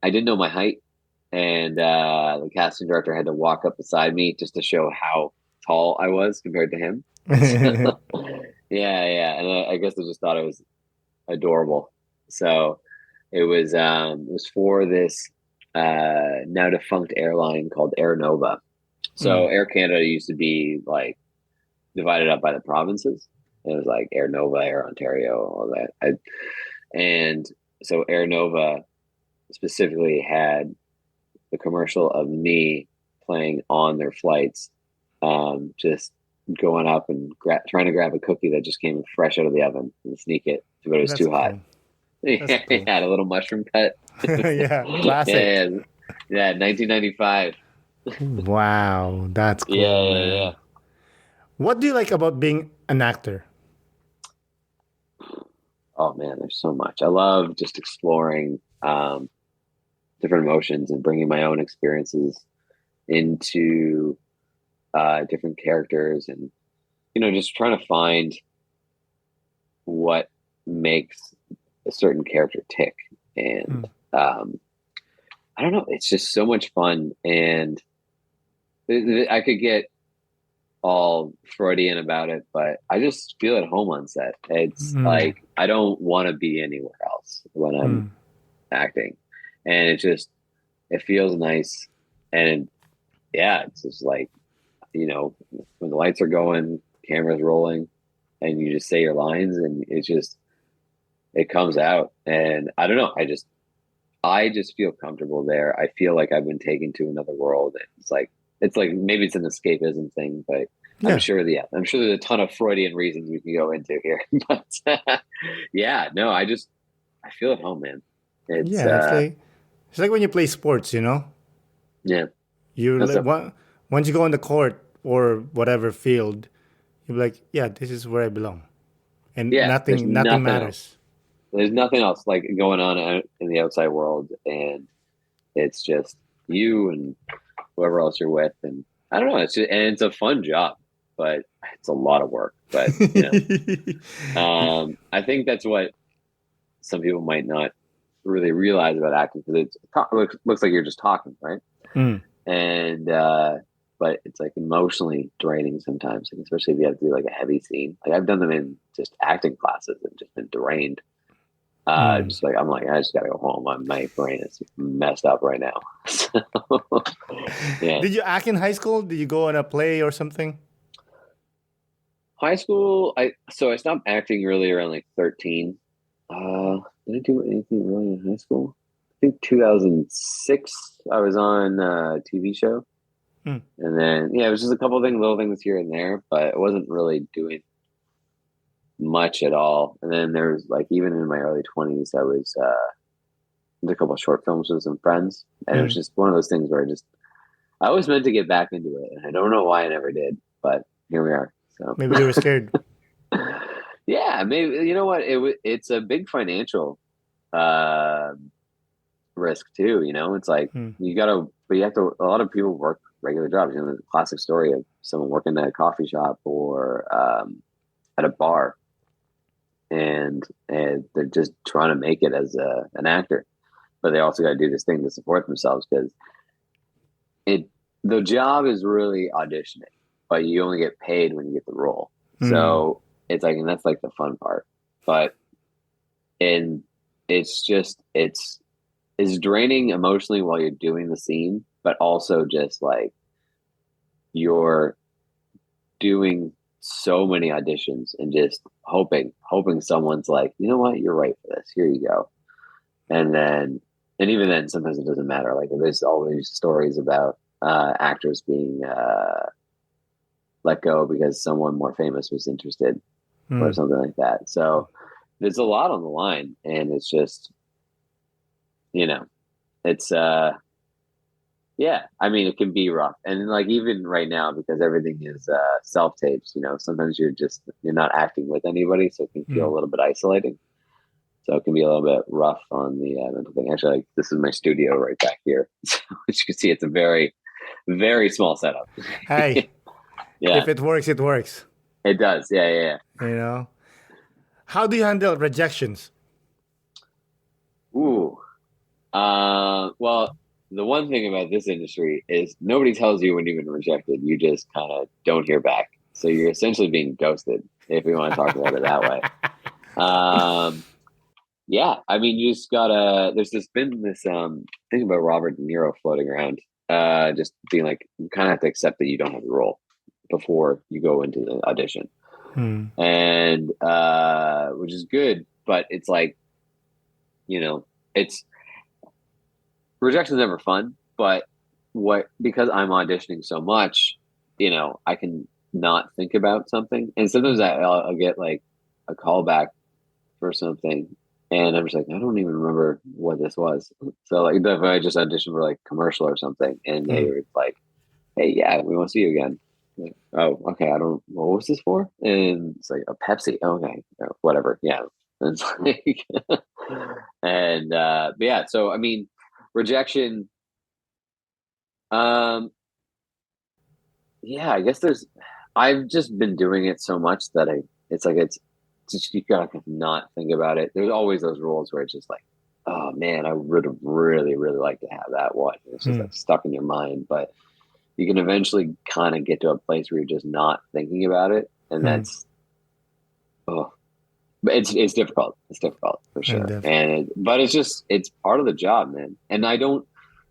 [SPEAKER 3] I didn't know my height, and the casting director had to walk up beside me just to show how tall I was compared to him. So, yeah, and I guess I just thought it was adorable. So it was for this now defunct airline called Air Nova. So
[SPEAKER 2] Hmm.
[SPEAKER 3] Air Canada used to be like divided up by the provinces. It was like Air Nova, Air Ontario, all that. And so Air Nova specifically had the commercial of me playing on their flights, just going up and trying to grab a cookie that just came fresh out of the oven and sneak it, but it was
[SPEAKER 2] That's
[SPEAKER 3] too hot.
[SPEAKER 2] cool. That's
[SPEAKER 3] Yeah,
[SPEAKER 2] cool.
[SPEAKER 3] had a little mushroom cut.
[SPEAKER 2] Yeah,
[SPEAKER 3] Yeah,
[SPEAKER 2] classic.
[SPEAKER 3] yeah, 1995.
[SPEAKER 2] Wow, that's
[SPEAKER 3] Yeah,
[SPEAKER 2] cool,
[SPEAKER 3] yeah.
[SPEAKER 2] man. What do you like about being an actor?
[SPEAKER 3] Oh man, there's so much. I love just exploring different emotions and bringing my own experiences into different characters, and just trying to find what makes a certain character tick. And
[SPEAKER 2] Hmm.
[SPEAKER 3] I don't know, it's just so much fun, and I could get all Freudian about it, but I just feel at home on set. It's
[SPEAKER 2] Hmm.
[SPEAKER 3] like I don't want to be anywhere else when I'm
[SPEAKER 2] Hmm.
[SPEAKER 3] acting, and it feels nice. And yeah, it's just like when the lights are going, cameras rolling, and you just say your lines, and it comes out. And I don't know, I just feel comfortable there. I feel like I've been taken to another world. It's like maybe it's an escapism thing, but
[SPEAKER 2] Yeah.
[SPEAKER 3] I'm sure there's a ton of Freudian reasons we can go into here. But yeah, no, I feel at home, man. It's
[SPEAKER 2] Yeah, it's like when you play sports, you know.
[SPEAKER 3] yeah,
[SPEAKER 2] You
[SPEAKER 3] that's
[SPEAKER 2] like
[SPEAKER 3] a,
[SPEAKER 2] once you go on the court or whatever field, you're like, yeah, this is where I belong, and
[SPEAKER 3] yeah.
[SPEAKER 2] nothing matters.
[SPEAKER 3] There's nothing else like going on in the outside world, and it's just you and whoever else you're with, and I don't know. And it's a fun job, but it's a lot of work. But I think that's what some people might not really realize about acting because looks like you're just talking, right?
[SPEAKER 2] Mm.
[SPEAKER 3] And but it's like emotionally draining sometimes, like, especially if you have to do like a heavy scene. Like I've done them in just acting classes and just been drained.
[SPEAKER 2] Mm.
[SPEAKER 3] Just like I'm like I just gotta go home. My brain is messed up right now. So, yeah,
[SPEAKER 2] Did you act in high school? Did you go on a play or something?
[SPEAKER 3] high school. I stopped acting really around like 13. Did I do anything really in high school? I think 2006. I was on a TV show.
[SPEAKER 2] Mm.
[SPEAKER 3] And then, yeah, it was just a couple of things, little things here and there, but it wasn't really doing much at all. And then there was like, even in my early 20s, I was, did a couple of short films with some friends. And it was
[SPEAKER 2] Mm.
[SPEAKER 3] just one of those things where I always meant to get back into it. And I don't know why I never did, but here we are. So,
[SPEAKER 2] Maybe you were scared.
[SPEAKER 3] yeah, maybe, you know what? It's a big financial, uh, risk too. It's like,
[SPEAKER 2] Mm.
[SPEAKER 3] but you have to, a lot of people work regular jobs. The classic story of someone working at a coffee shop or at a bar, and they're just trying to make it as an actor, but they also got to do this thing to support themselves because it the job is really auditioning, but you only get paid when you get the role.
[SPEAKER 2] Mm.
[SPEAKER 3] So it's like, and that's like the fun part, but and it's draining emotionally while you're doing the scene, but also just like you're doing so many auditions and just hoping someone's like, you know what, you're right for this. Here you go. And even then, sometimes it doesn't matter. Like there's always stories about actors being let go because someone more famous was interested or
[SPEAKER 2] Mm.
[SPEAKER 3] something like that. So there's a lot on the line, and it's just, it's yeah, I mean, it can be rough. And like even right now, because everything is self tapes, sometimes you're not acting with anybody, so it can feel
[SPEAKER 2] Mm.
[SPEAKER 3] a little bit isolating. So it can be a little bit rough on the mental thing. Actually, like, this is my studio right back here. So as you can see, it's a very, very small setup.
[SPEAKER 2] Hey,
[SPEAKER 3] Yeah,
[SPEAKER 2] if it works, it works.
[SPEAKER 3] it does. Yeah, yeah, yeah.
[SPEAKER 2] You know. How do you handle rejections?
[SPEAKER 3] Ooh. Well, the one thing about this industry is nobody tells you when you've been rejected. You just kind of don't hear back. So you're essentially being ghosted, if we want to talk about it that way. Yeah, I mean, you just gotta. Been this thing about Robert De Niro floating around, just being like, you kind of have to accept that you don't have the role before you go into the audition,
[SPEAKER 2] Mm.
[SPEAKER 3] and which is good, but it's like, it's rejection is never fun, but because I'm auditioning so much, I can not think about something, and sometimes I'll get like a callback for something, and I'm just like, I don't even remember what this was. So like, if I just auditioned for like commercial or something, and they
[SPEAKER 2] Mm.
[SPEAKER 3] were like, "Hey, yeah, we want to see you again." Like, oh, okay. I don't. What was this for? And it's like a Pepsi. Okay, whatever. Yeah. And it's like, and but yeah. So I mean, rejection. Um, yeah. I guess I've just been doing it so much that it's just you gotta not think about it. There's always those rules where it's just like, oh man, I would have really, really liked to have that one. It's just
[SPEAKER 2] Mm.
[SPEAKER 3] like stuck in your mind, but you can eventually kind of get to a place where you're just not thinking about it, and
[SPEAKER 2] Mm.
[SPEAKER 3] that's oh, but it's difficult. It's difficult for
[SPEAKER 2] And
[SPEAKER 3] sure, but it's part of the job, man. And I think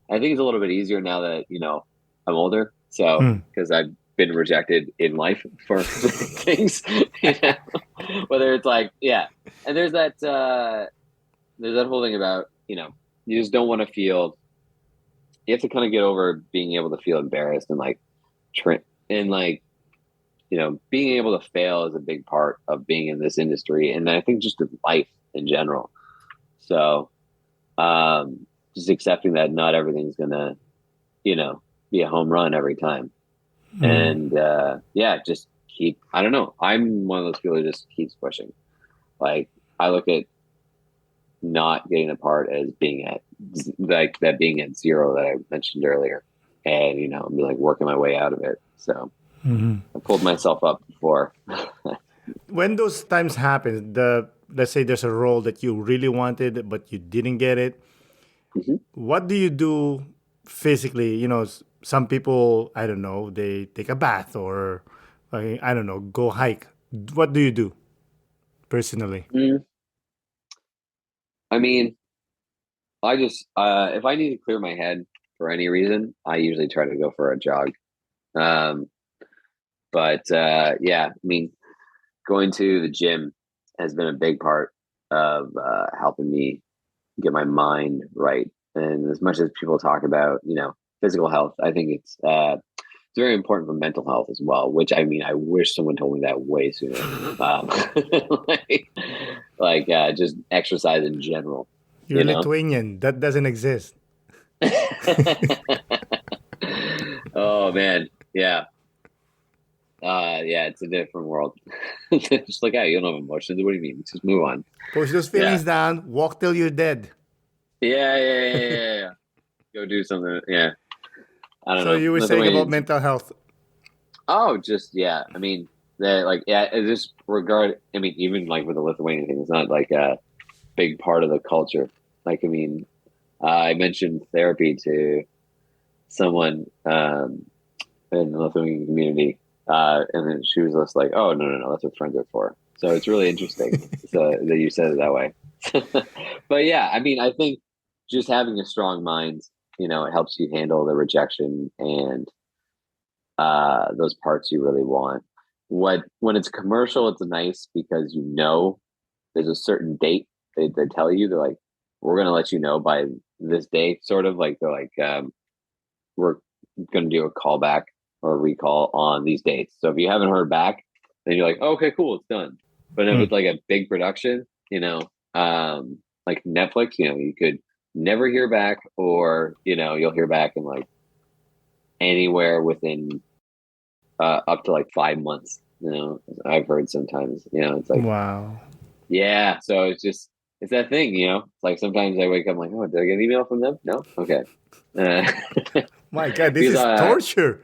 [SPEAKER 3] it's a little bit easier now that I'm older, so
[SPEAKER 2] Mm.
[SPEAKER 3] because I've been rejected in life for things, whether it's like and there's that whole thing about you just don't want to feel. You have to kind of get over being able to feel embarrassed and like and like being able to fail is a big part of being in this industry, and I think just in life in general. So just accepting that not everything's gonna, be a home run every time. And just I don't know. I'm one of those people who just keeps pushing. Like, I look at not getting apart as being at like that being at zero that I mentioned earlier, and I'm like working my way out of it. So I pulled myself up before.
[SPEAKER 2] When those times happen, let's say there's a role that you really wanted but you didn't get it,
[SPEAKER 3] Mhm.
[SPEAKER 2] what do you do physically? Some people, I don't know, they take a bath or I don't know, go hike. What do you do personally?
[SPEAKER 3] Mm, I mean, I just if I need to clear my head for any reason, I usually try to go for a jog. Um, but I mean, going to the gym has been a big part of helping me get my mind right. And as much as people talk about, physical health, I think it's very important for mental health as well. Which, I mean, I wish someone told me that way sooner. Um, just exercise in general,
[SPEAKER 2] You're
[SPEAKER 3] you know.
[SPEAKER 2] Lithuanian. That doesn't exist.
[SPEAKER 3] Oh man, yeah. It's a different world. Just like, you don't have emotions. What do you mean? Just move on.
[SPEAKER 2] Push those
[SPEAKER 3] Yeah.
[SPEAKER 2] feelings down. Walk till you're dead.
[SPEAKER 3] Yeah. Go do something. Yeah. I don't
[SPEAKER 2] So
[SPEAKER 3] know.
[SPEAKER 2] you were saying about
[SPEAKER 3] Lithuanians.
[SPEAKER 2] mental health.
[SPEAKER 3] Oh, just yeah. I mean, in this regard. I mean, even like with the Lithuanian thing, it's not like a big part of the culture. Like, I mean, I mentioned therapy to someone in the Lithuanian community, and then she was just like, "Oh, no, that's what friends are for." So it's really interesting that you said it that way. But yeah, I mean, I think just having a strong mind, it helps you handle the rejection and those parts you really want. When it's commercial, it's nice because there's a certain date they tell you. They're like, we're gonna let you know by this date, sort of like they're like, we're gonna do a callback or a recall on these dates. So if you haven't heard back, then you're like, oh, okay, cool, it's done. But if it's like a big production, like Netflix, you could never hear back, or you'll hear back in like anywhere within up to like 5 months. I've heard sometimes. It's like,
[SPEAKER 2] Wow.
[SPEAKER 3] yeah. So it's that thing. It's like sometimes I wake up like, oh, did I get an email from them? No, okay. Uh,
[SPEAKER 2] My God, this
[SPEAKER 3] because
[SPEAKER 2] is torture.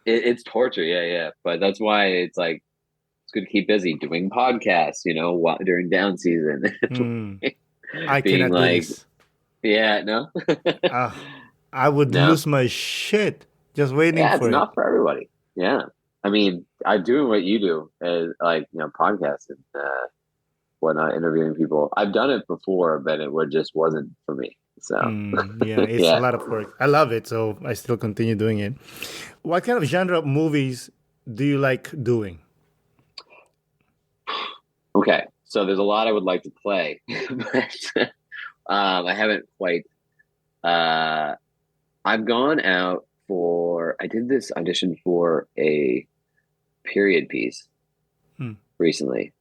[SPEAKER 3] it's torture. Yeah. But that's why it's like it's good to keep busy doing podcasts. During down season,
[SPEAKER 2] I
[SPEAKER 3] being
[SPEAKER 2] cannot do
[SPEAKER 3] like,
[SPEAKER 2] this.
[SPEAKER 3] yeah, no,
[SPEAKER 2] I would
[SPEAKER 3] no.
[SPEAKER 2] lose my shit just waiting
[SPEAKER 3] Yeah, it's
[SPEAKER 2] for it.
[SPEAKER 3] not for everybody. Yeah. I mean, I'm doing what you do as like, podcasts and whatnot, interviewing people. I've done it before, but just wasn't for me. So
[SPEAKER 2] Yeah, it's a
[SPEAKER 3] yeah.
[SPEAKER 2] lot of work. I love it, so I still continue doing it. What kind of genre of movies do you like doing?
[SPEAKER 3] Okay. So there's a lot I would like to play, but I haven't quite. Uh, I've gone out I did this audition for a period piece
[SPEAKER 2] Hmm.
[SPEAKER 3] recently,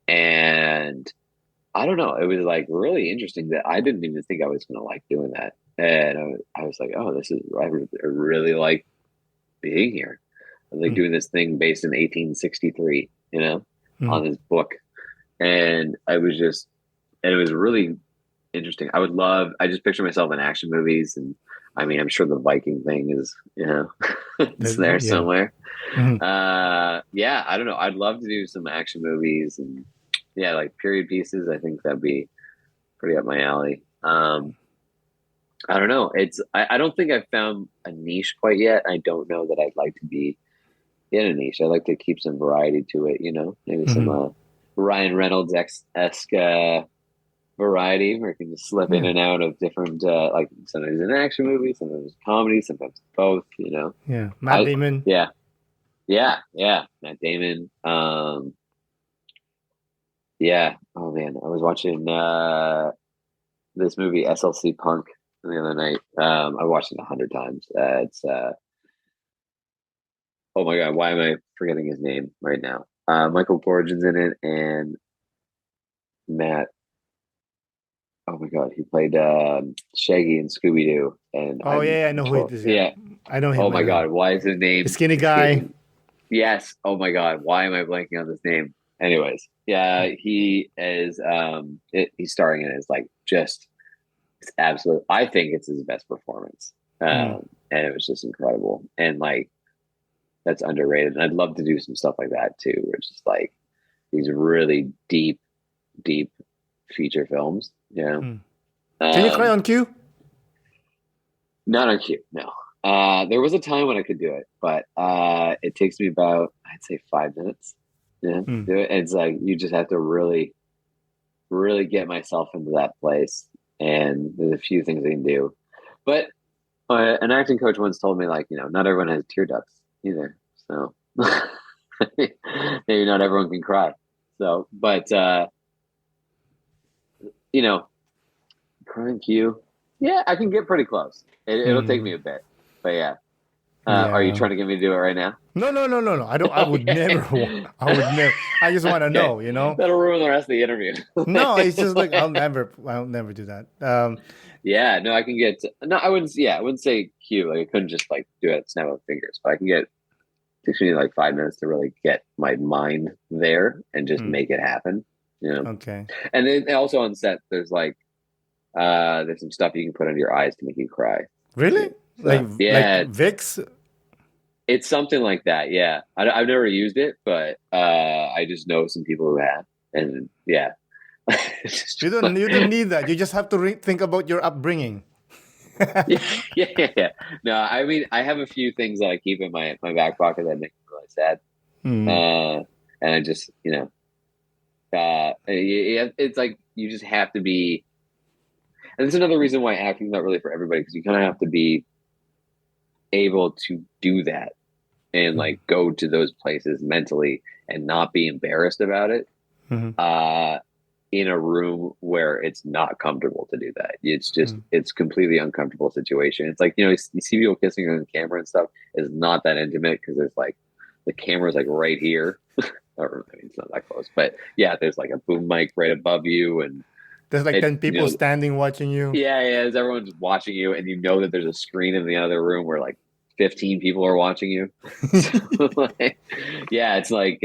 [SPEAKER 3] and I don't know. It was like really interesting that I didn't even think I was going to like doing that. And I was like, oh, I really like being here. I was like
[SPEAKER 2] Hmm.
[SPEAKER 3] doing this thing based in 1863,
[SPEAKER 2] Hmm.
[SPEAKER 3] on this book. And and it was really interesting. I just picture myself in action movies. And I mean, I'm sure the Viking thing is, it's there
[SPEAKER 2] Yeah.
[SPEAKER 3] somewhere.
[SPEAKER 2] Mhm.
[SPEAKER 3] I don't know. I'd love to do some action movies and yeah, like period pieces. I think that'd be pretty up my alley. I don't know. I don't think I've found a niche quite yet. I don't know that I'd like to be in a niche. I like to keep some variety to it, maybe some
[SPEAKER 2] Mhm.
[SPEAKER 3] Ryan Reynolds esque variety where I can just slip in
[SPEAKER 2] Yeah.
[SPEAKER 3] and out of different like sometimes an action movie, sometimes comedy, sometimes both.
[SPEAKER 2] Yeah. Matt
[SPEAKER 3] I
[SPEAKER 2] Damon.
[SPEAKER 3] yeah. Yeah. Matt Damon. Yeah. Oh man, I was watching this movie SLC Punk the other night. I watched it 100 times. It's oh my god, why am I forgetting his name right now? Michael Corrigan's in it, and Matt. oh my god, he played Shaggy in Scooby Doo, and
[SPEAKER 2] Oh yeah, I know who it is.
[SPEAKER 3] yeah.
[SPEAKER 2] I know him.
[SPEAKER 3] Oh my god, why is his name
[SPEAKER 2] the skinny guy?
[SPEAKER 3] Yes. Oh my god, why am I blanking on this name? Anyways, yeah, he is. He's starring in it. It's like just it's absolute. I think it's his best performance, and it was just incredible. And like that's underrated. And I'd love to do some stuff like that too. Where it's just like these really deep feature films. Yeah.
[SPEAKER 2] Can you cry on cue?
[SPEAKER 3] Not on cue, no. There was a time when I could do it, but it takes me about, I'd say 5 minutes. Yeah, do it. And it's like you just have to really, really get myself into that place. And there's a few things I can do. But an acting coach once told me, like, not everyone has tear ducts either. So maybe not everyone can cry. So, but crying cue. Yeah, I can get pretty close. It'll take me a bit, but yeah. Are you trying to get me to do it right now?
[SPEAKER 2] No. I don't. I would never. I would never. I just want to know.
[SPEAKER 3] That'll ruin the rest of the interview.
[SPEAKER 2] No, it's just like I'll never do that.
[SPEAKER 3] Yeah, no, I can get. No, I wouldn't. Yeah, I wouldn't say cue. Like I couldn't just like do it, snap of fingers. But I can get. It takes me like 5 minutes to really get my mind there and just make it happen.
[SPEAKER 2] Okay.
[SPEAKER 3] And then also on set, there's like. There's some stuff you can put under your eyes to make you cry.
[SPEAKER 2] Really?
[SPEAKER 3] So,
[SPEAKER 2] like
[SPEAKER 3] yeah,
[SPEAKER 2] like Vicks?
[SPEAKER 3] It's something like that. Yeah, I've never used it, but I just know some people who have, and yeah.
[SPEAKER 2] You don't need that. You just have to think about your upbringing.
[SPEAKER 3] yeah. No, I mean I have a few things that I keep in my back pocket that make me really sad, and I just it's like you just have to be. And it's another reason why acting is not really for everybody, because you kind of have to be able to do that and like go to those places mentally and not be embarrassed about it in a room where it's not comfortable to do that. It's just it's completely uncomfortable situation. It's like you see people kissing on camera and stuff is not that intimate because there's like the camera's like right here. Or I mean, it's not that close, but yeah, there's like a boom mic right above you and.
[SPEAKER 2] There's like 10 people standing watching you.
[SPEAKER 3] Yeah, everyone's watching you, and that there's a screen in the other room where like 15 people are watching you. So, it's like,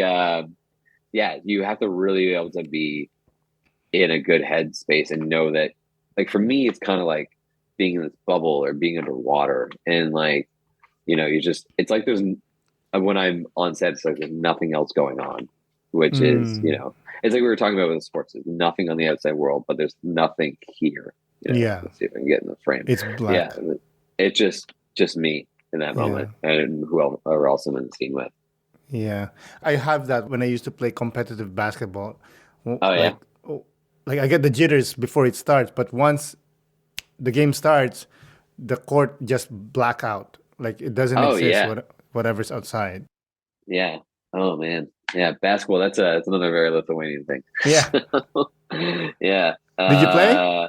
[SPEAKER 3] you have to really be able to be in a good headspace and know that, like for me, it's kind of like being in this bubble or being underwater, and like, it's like when I'm on set, it's like there's nothing else going on, which is, it's like we were talking about with sports. There's nothing on the outside world, but there's nothing here.
[SPEAKER 2] Yeah.
[SPEAKER 3] Let's see if I can get in the frame.
[SPEAKER 2] It's black.
[SPEAKER 3] Yeah. It's just me in that moment and whoever else I'm in the scene with.
[SPEAKER 2] Yeah. I have that when I used to play competitive basketball.
[SPEAKER 3] Oh, yeah.
[SPEAKER 2] Like I get the jitters before it starts, but once the game starts, the court just black out. Like it doesn't exist, whatever's outside.
[SPEAKER 3] Yeah. Oh, man. Yeah, basketball. That's another very Lithuanian thing.
[SPEAKER 2] Yeah.
[SPEAKER 3] Yeah.
[SPEAKER 2] Did you play?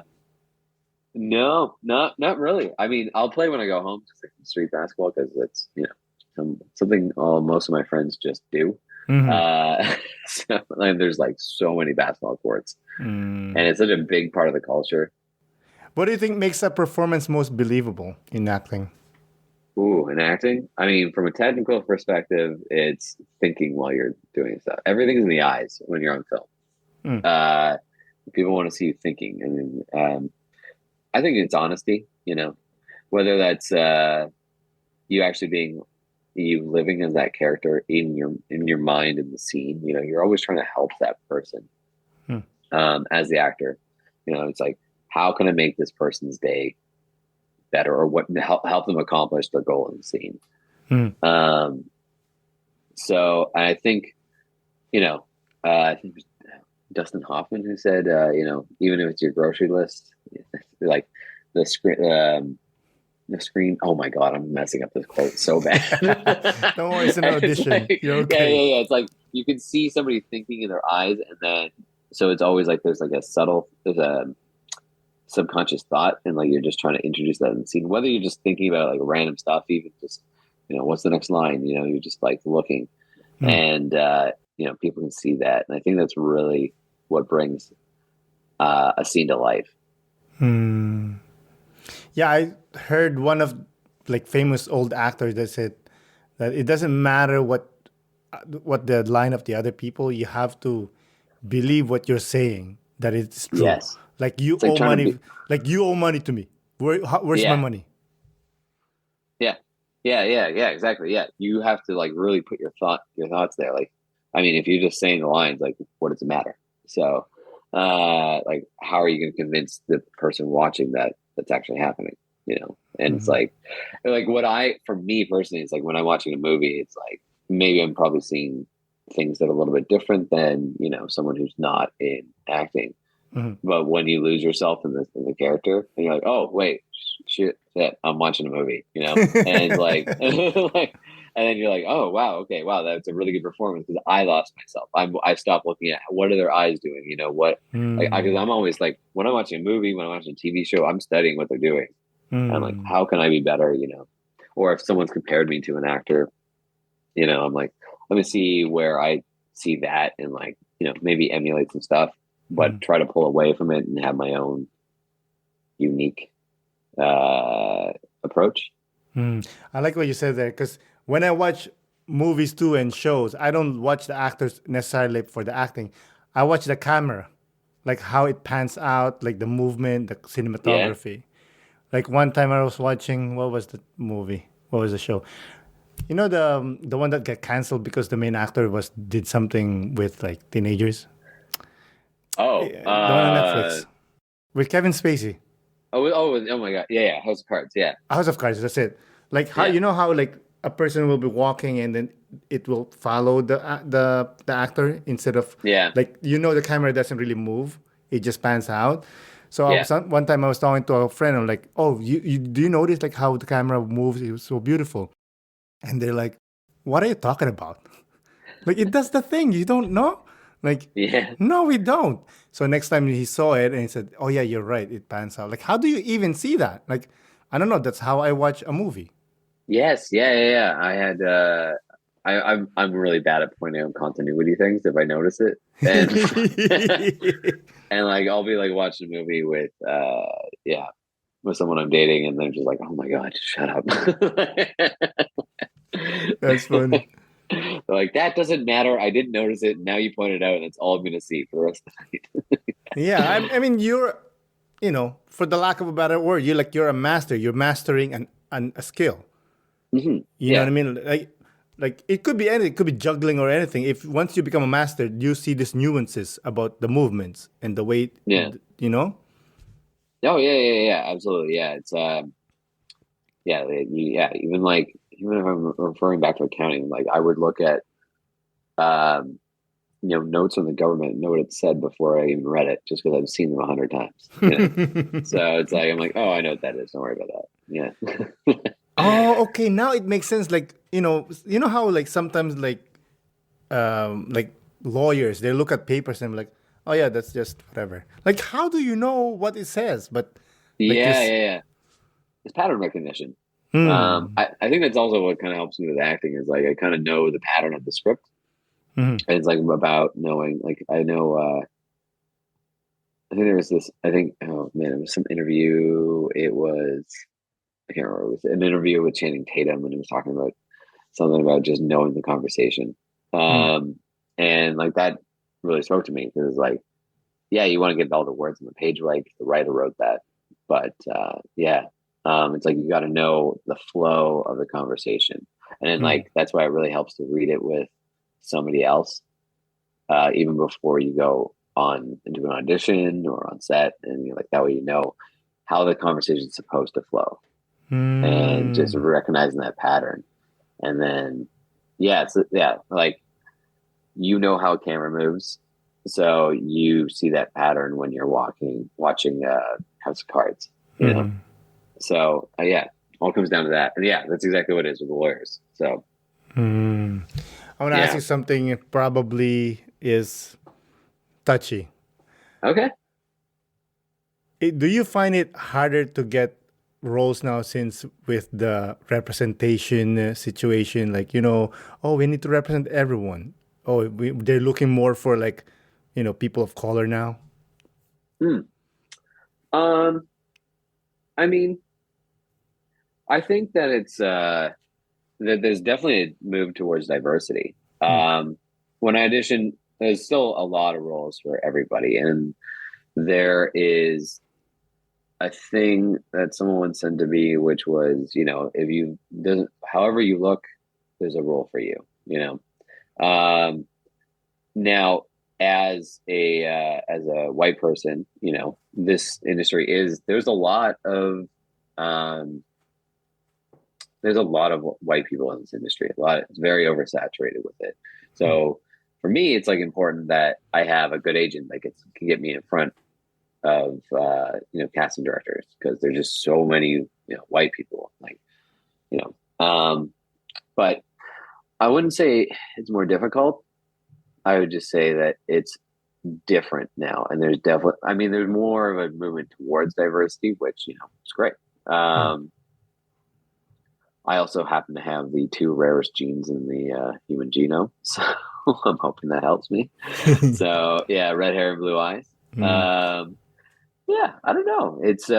[SPEAKER 3] No, not really. I mean, I'll play when I go home, just like street basketball, because it's something most of my friends just do. So there's like so many basketball courts, and it's such a big part of the culture.
[SPEAKER 2] What do you think makes a performance most believable in acting?
[SPEAKER 3] Ooh, in acting? I mean, from a technical perspective, it's thinking while you're doing stuff. Everything's in the eyes when you're on film. People want to see you thinking. I mean, I think it's honesty, whether that's you actually you living as that character in your mind in the scene. You're always trying to help that person as the actor. It's like, how can I make this person's day better, or what help them accomplish their goal in the scene. So I think, I think it was Dustin Hoffman who said, even if it's your grocery list, like the screen. Oh my God, I'm messing up this quote so bad.
[SPEAKER 2] Don't worry, it's an audition. Like, you're okay.
[SPEAKER 3] Yeah. It's like you can see somebody thinking in their eyes, and then so it's always like there's a subconscious thought, and like you're just trying to introduce that in the scene, whether you're just thinking about like random stuff, even just what's the next line, you're just like looking and people can see that, and I think that's really what brings a scene to life.
[SPEAKER 2] Hmm. Yeah, I heard one of like famous old actors that said that it doesn't matter what the line of the other people. You have to believe what you're saying that it's true.
[SPEAKER 3] Yes.
[SPEAKER 2] Like you
[SPEAKER 3] It's like
[SPEAKER 2] owe
[SPEAKER 3] trying to
[SPEAKER 2] money.
[SPEAKER 3] be,
[SPEAKER 2] Like you owe money to me. Where's my
[SPEAKER 3] yeah,
[SPEAKER 2] money?
[SPEAKER 3] yeah, yeah, exactly. Yeah. You have to like really put your thoughts there. Like, I mean, if you're just saying the lines, like, what does it matter? So, like, how are you going to convince the person watching that that's actually happening? You know, and it's
[SPEAKER 2] Hmm.
[SPEAKER 3] like for me personally, it's like when I'm watching a movie, it's like maybe I'm probably seeing things that are a little bit different than, someone who's not in acting.
[SPEAKER 2] Hmm.
[SPEAKER 3] But when you lose yourself in the character, and you're like, oh wait, shit, I'm watching a movie, and like, like, and then you're like, oh wow, okay, wow, that's a really good performance because I lost myself. I stopped looking at what are their eyes doing, what, like, because I'm always like when I'm watching a movie, when I'm watching a TV show, I'm studying what they're doing. And I'm like,
[SPEAKER 2] Hmm.
[SPEAKER 3] how can I be better, or if someone's compared me to an actor, I'm like, let me see where I see that and like, maybe emulate some stuff, but try to pull away from it and have my own unique uh, approach.
[SPEAKER 2] I like what you said there because when I watch movies too and shows, I don't watch the actors necessarily for the acting. I watch the camera, like how it pans out, like the movement, the
[SPEAKER 3] Yeah.
[SPEAKER 2] cinematography. Like one time I was watching, what was the movie? What was the show? You know the one that got canceled because the main actor was did something with like teenagers.
[SPEAKER 3] Oh,
[SPEAKER 2] The one on Netflix with Kevin Spacey.
[SPEAKER 3] oh my God. Yeah. House of Cards. Yeah.
[SPEAKER 2] House of Cards. That's it. Like how
[SPEAKER 3] Yeah.
[SPEAKER 2] you know how like a person will be walking and then it will follow the actor instead of
[SPEAKER 3] Yeah.
[SPEAKER 2] like the camera doesn't really move. It just pans out. So
[SPEAKER 3] Yeah.
[SPEAKER 2] one time I was talking to a friend. I'm like, oh, you do you notice like how the camera moves? It was so beautiful. And they're like, what are you talking about? Like it does the thing. You don't know? Like,
[SPEAKER 3] Yeah.
[SPEAKER 2] no, we don't. So next time he saw it and he said, oh yeah, you're right. It pans out. Like, how do you even see that? Like, I don't know. That's how I watch a movie.
[SPEAKER 3] Yes. Yeah. I had, I'm really bad at pointing out continuity things if I notice it. And, and like, I'll be like watching a movie yeah, with someone I'm dating and they're just like, oh my God, shut up.
[SPEAKER 2] That's funny.
[SPEAKER 3] They're like, that doesn't matter. I didn't notice it. Now you pointed out, and it's all I'm going to see for the rest of the night.
[SPEAKER 2] Yeah, I mean, for the lack of a better word, you're a master. You're mastering a skill. You know what
[SPEAKER 3] Yeah.
[SPEAKER 2] I mean? Like it could be anything. It could be juggling or anything. If once you become a master, you see these nuances about the movements and the way,
[SPEAKER 3] Yeah.
[SPEAKER 2] you know.
[SPEAKER 3] Oh, yeah. Absolutely. Yeah. It's, yeah. Even if I'm referring back to accounting, like I would look at, um, notes from the government and know what it said before I even read it, just because I've seen them 100 times. So it's like I'm like, oh, I know what that is. Don't worry about that. Yeah.
[SPEAKER 2] Oh, okay. Now it makes sense. Like you know how like sometimes like lawyers they look at papers and like, oh yeah, that's just whatever. Like how do you know what it says? But like
[SPEAKER 3] Yeah.
[SPEAKER 2] this,
[SPEAKER 3] Yeah. It's pattern recognition.
[SPEAKER 2] hmm,
[SPEAKER 3] I think that's also what kind of helps me with acting is like I kind of know the pattern of the script.
[SPEAKER 2] hmm,
[SPEAKER 3] And it's like about knowing, like I know, I think there was this. I think, oh man, it was some interview. It was, I can't remember. It was an interview with Channing Tatum, and he was talking about something about just knowing the conversation.
[SPEAKER 2] hmm,
[SPEAKER 3] And like that really spoke to me because it's like, yeah, you want to get all the words on the page right. 'Cause the writer wrote that, but yeah, it's like you got to know the flow of the conversation, and then
[SPEAKER 2] hmm,
[SPEAKER 3] like that's why it really helps to read it with somebody else, even before you go on into an audition or on set, and you're like that way you know how the conversation is supposed to flow, and just
[SPEAKER 2] hmm.
[SPEAKER 3] recognizing that pattern, and then yeah, like how a camera moves, so you see that pattern when you're watching House of Cards,
[SPEAKER 2] Hmm.
[SPEAKER 3] So yeah, all comes down to that, and yeah, that's exactly what it is with the lawyers. So
[SPEAKER 2] Hmm. I want to ask
[SPEAKER 3] yeah,
[SPEAKER 2] you something. Probably is touchy.
[SPEAKER 3] okay.
[SPEAKER 2] Do you find it harder to get roles now since with the representation situation? Like, oh, we need to represent everyone. Oh, they're looking more for like, people of color now.
[SPEAKER 3] Hmm. Um, I mean, I think that it's that there's definitely a move towards diversity.
[SPEAKER 2] Mm.
[SPEAKER 3] When I audition, there's still a lot of roles for everybody, and there is a thing that someone once said to me, which was, if you doesn't, however you look, there's a role for you. Now, as a white person, this industry there's a lot of um, white people in this industry. It's very oversaturated with it.
[SPEAKER 2] Mm.
[SPEAKER 3] So for me, it's like important that I have a good agent that can get me in front of casting directors, because there's just so many white people, you know but I wouldn't say it's more difficult. I would just say that it's different now, and there's more of a movement towards diversity, which is great.
[SPEAKER 2] Mm.
[SPEAKER 3] I also happen to have the two rarest genes in the human genome, so I'm hoping that helps me. So yeah, red hair and blue eyes.
[SPEAKER 2] Mm.
[SPEAKER 3] Yeah, I don't know. It's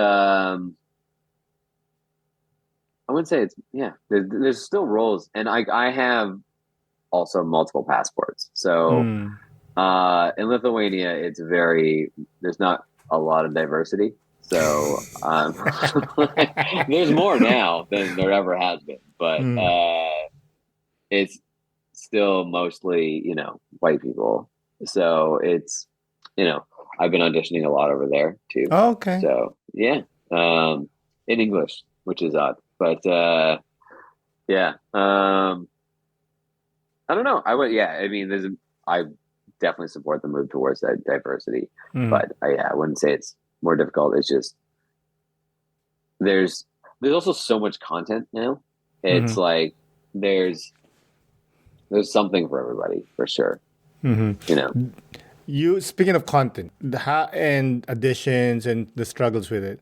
[SPEAKER 3] I wouldn't say it's yeah. There's still roles, and I have also multiple passports. So
[SPEAKER 2] Mm.
[SPEAKER 3] in Lithuania, there's not a lot of diversity. So there's more now than there ever has been, but
[SPEAKER 2] Mm.
[SPEAKER 3] it's still mostly white people. So it's I've been auditioning a lot over there too.
[SPEAKER 2] Oh, okay.
[SPEAKER 3] So yeah, in English, which is odd, but yeah. I don't know. I mean, I definitely support the move towards that diversity,
[SPEAKER 2] Mm.
[SPEAKER 3] but I wouldn't say it's more difficult. It's just there's also so much content now. It's
[SPEAKER 2] Mm-hmm.
[SPEAKER 3] like there's something for everybody for sure.
[SPEAKER 2] Mm-hmm. You speaking of content, and additions and the struggles with it.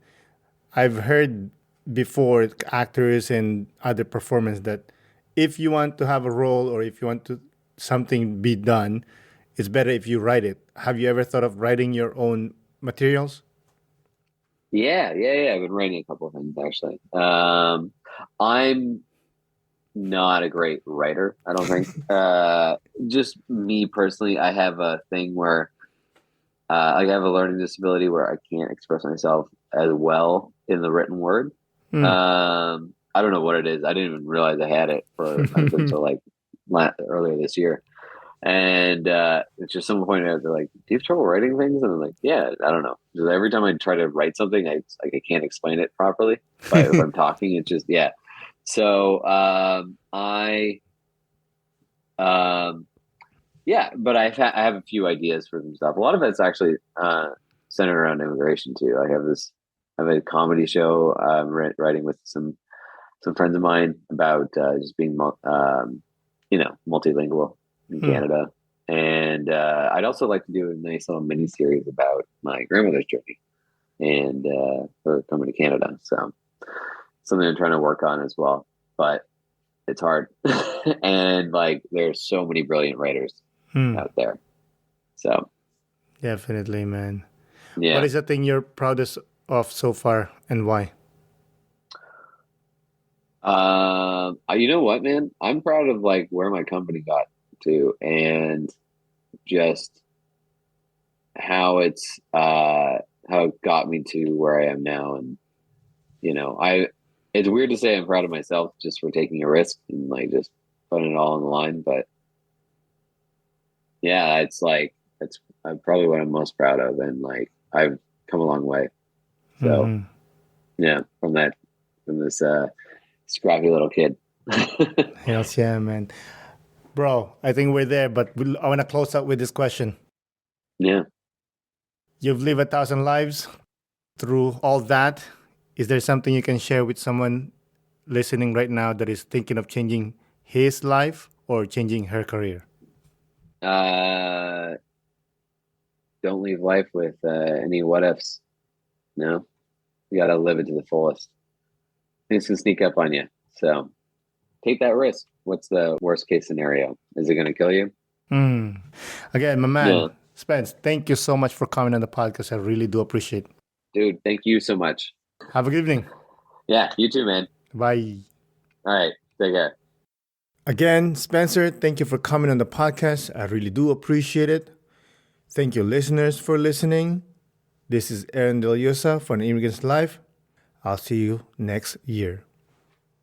[SPEAKER 2] I've heard before actors and other performers that if you want to have a role or if you want to something be done, it's better if you write it. Have you ever thought of writing your own materials?
[SPEAKER 3] Yeah. I've been writing a couple of things actually. I'm not a great writer, I don't think. Just me personally, I have a thing where I have a learning disability where I can't express myself as well in the written word.
[SPEAKER 2] Mm.
[SPEAKER 3] I don't know what it is. I didn't even realize I had it until like earlier this year. And it's just someone pointed out, they're like, "Do you have trouble writing things?" And I'm like, "Yeah, I don't know." Because every time I try to write something, I can't explain it properly. But if I'm talking, it's just yeah. So um, yeah, but I have a few ideas for some stuff. A lot of it's actually centered around immigration too. I have a comedy show writing with some friends of mine about just being multilingual in
[SPEAKER 2] Mm.
[SPEAKER 3] Canada. And I'd also like to do a nice little mini series about my grandmother's journey and her coming to Canada. So something I'm trying to work on as well, but it's hard. And like there's so many brilliant writers
[SPEAKER 2] Mm.
[SPEAKER 3] out there. So
[SPEAKER 2] Definitely, man. What
[SPEAKER 3] yeah.
[SPEAKER 2] is the thing you're proudest of so far and why?
[SPEAKER 3] You know what, man? I'm proud of like where my company got to, and just how how it got me to where I am now. And I it's weird to say I'm proud of myself just for taking a risk and like just putting it all on the line, but yeah, it's probably what I'm most proud of, and like I've come a long way. So
[SPEAKER 2] Mm-hmm.
[SPEAKER 3] yeah, from this scrappy little kid.
[SPEAKER 2] Hells yeah, man. Bro, I think we're there, but I want to close out with this question.
[SPEAKER 3] Yeah.
[SPEAKER 2] You've lived 1,000 lives through all that. Is there something you can share with someone listening right now that is thinking of changing his life or changing her career?
[SPEAKER 3] Uh, don't leave life with any what ifs. No, you got to live it to the fullest. Things can sneak up on you, so take that risk. What's the worst case scenario? Is it going to kill you?
[SPEAKER 2] Mm. Again, my
[SPEAKER 3] Yeah.
[SPEAKER 2] man, Spence, thank you so much for coming on the podcast. I really do appreciate it.
[SPEAKER 3] Dude, thank you so much.
[SPEAKER 2] Have a good evening.
[SPEAKER 3] Yeah, you too, man.
[SPEAKER 2] Bye.
[SPEAKER 3] All right, take care.
[SPEAKER 2] Again, Spencer, thank you for coming on the podcast. I really do appreciate it. Thank you, listeners, for listening. This is Aaron Del Llosa for An Immigrant's Life. I'll see you next year.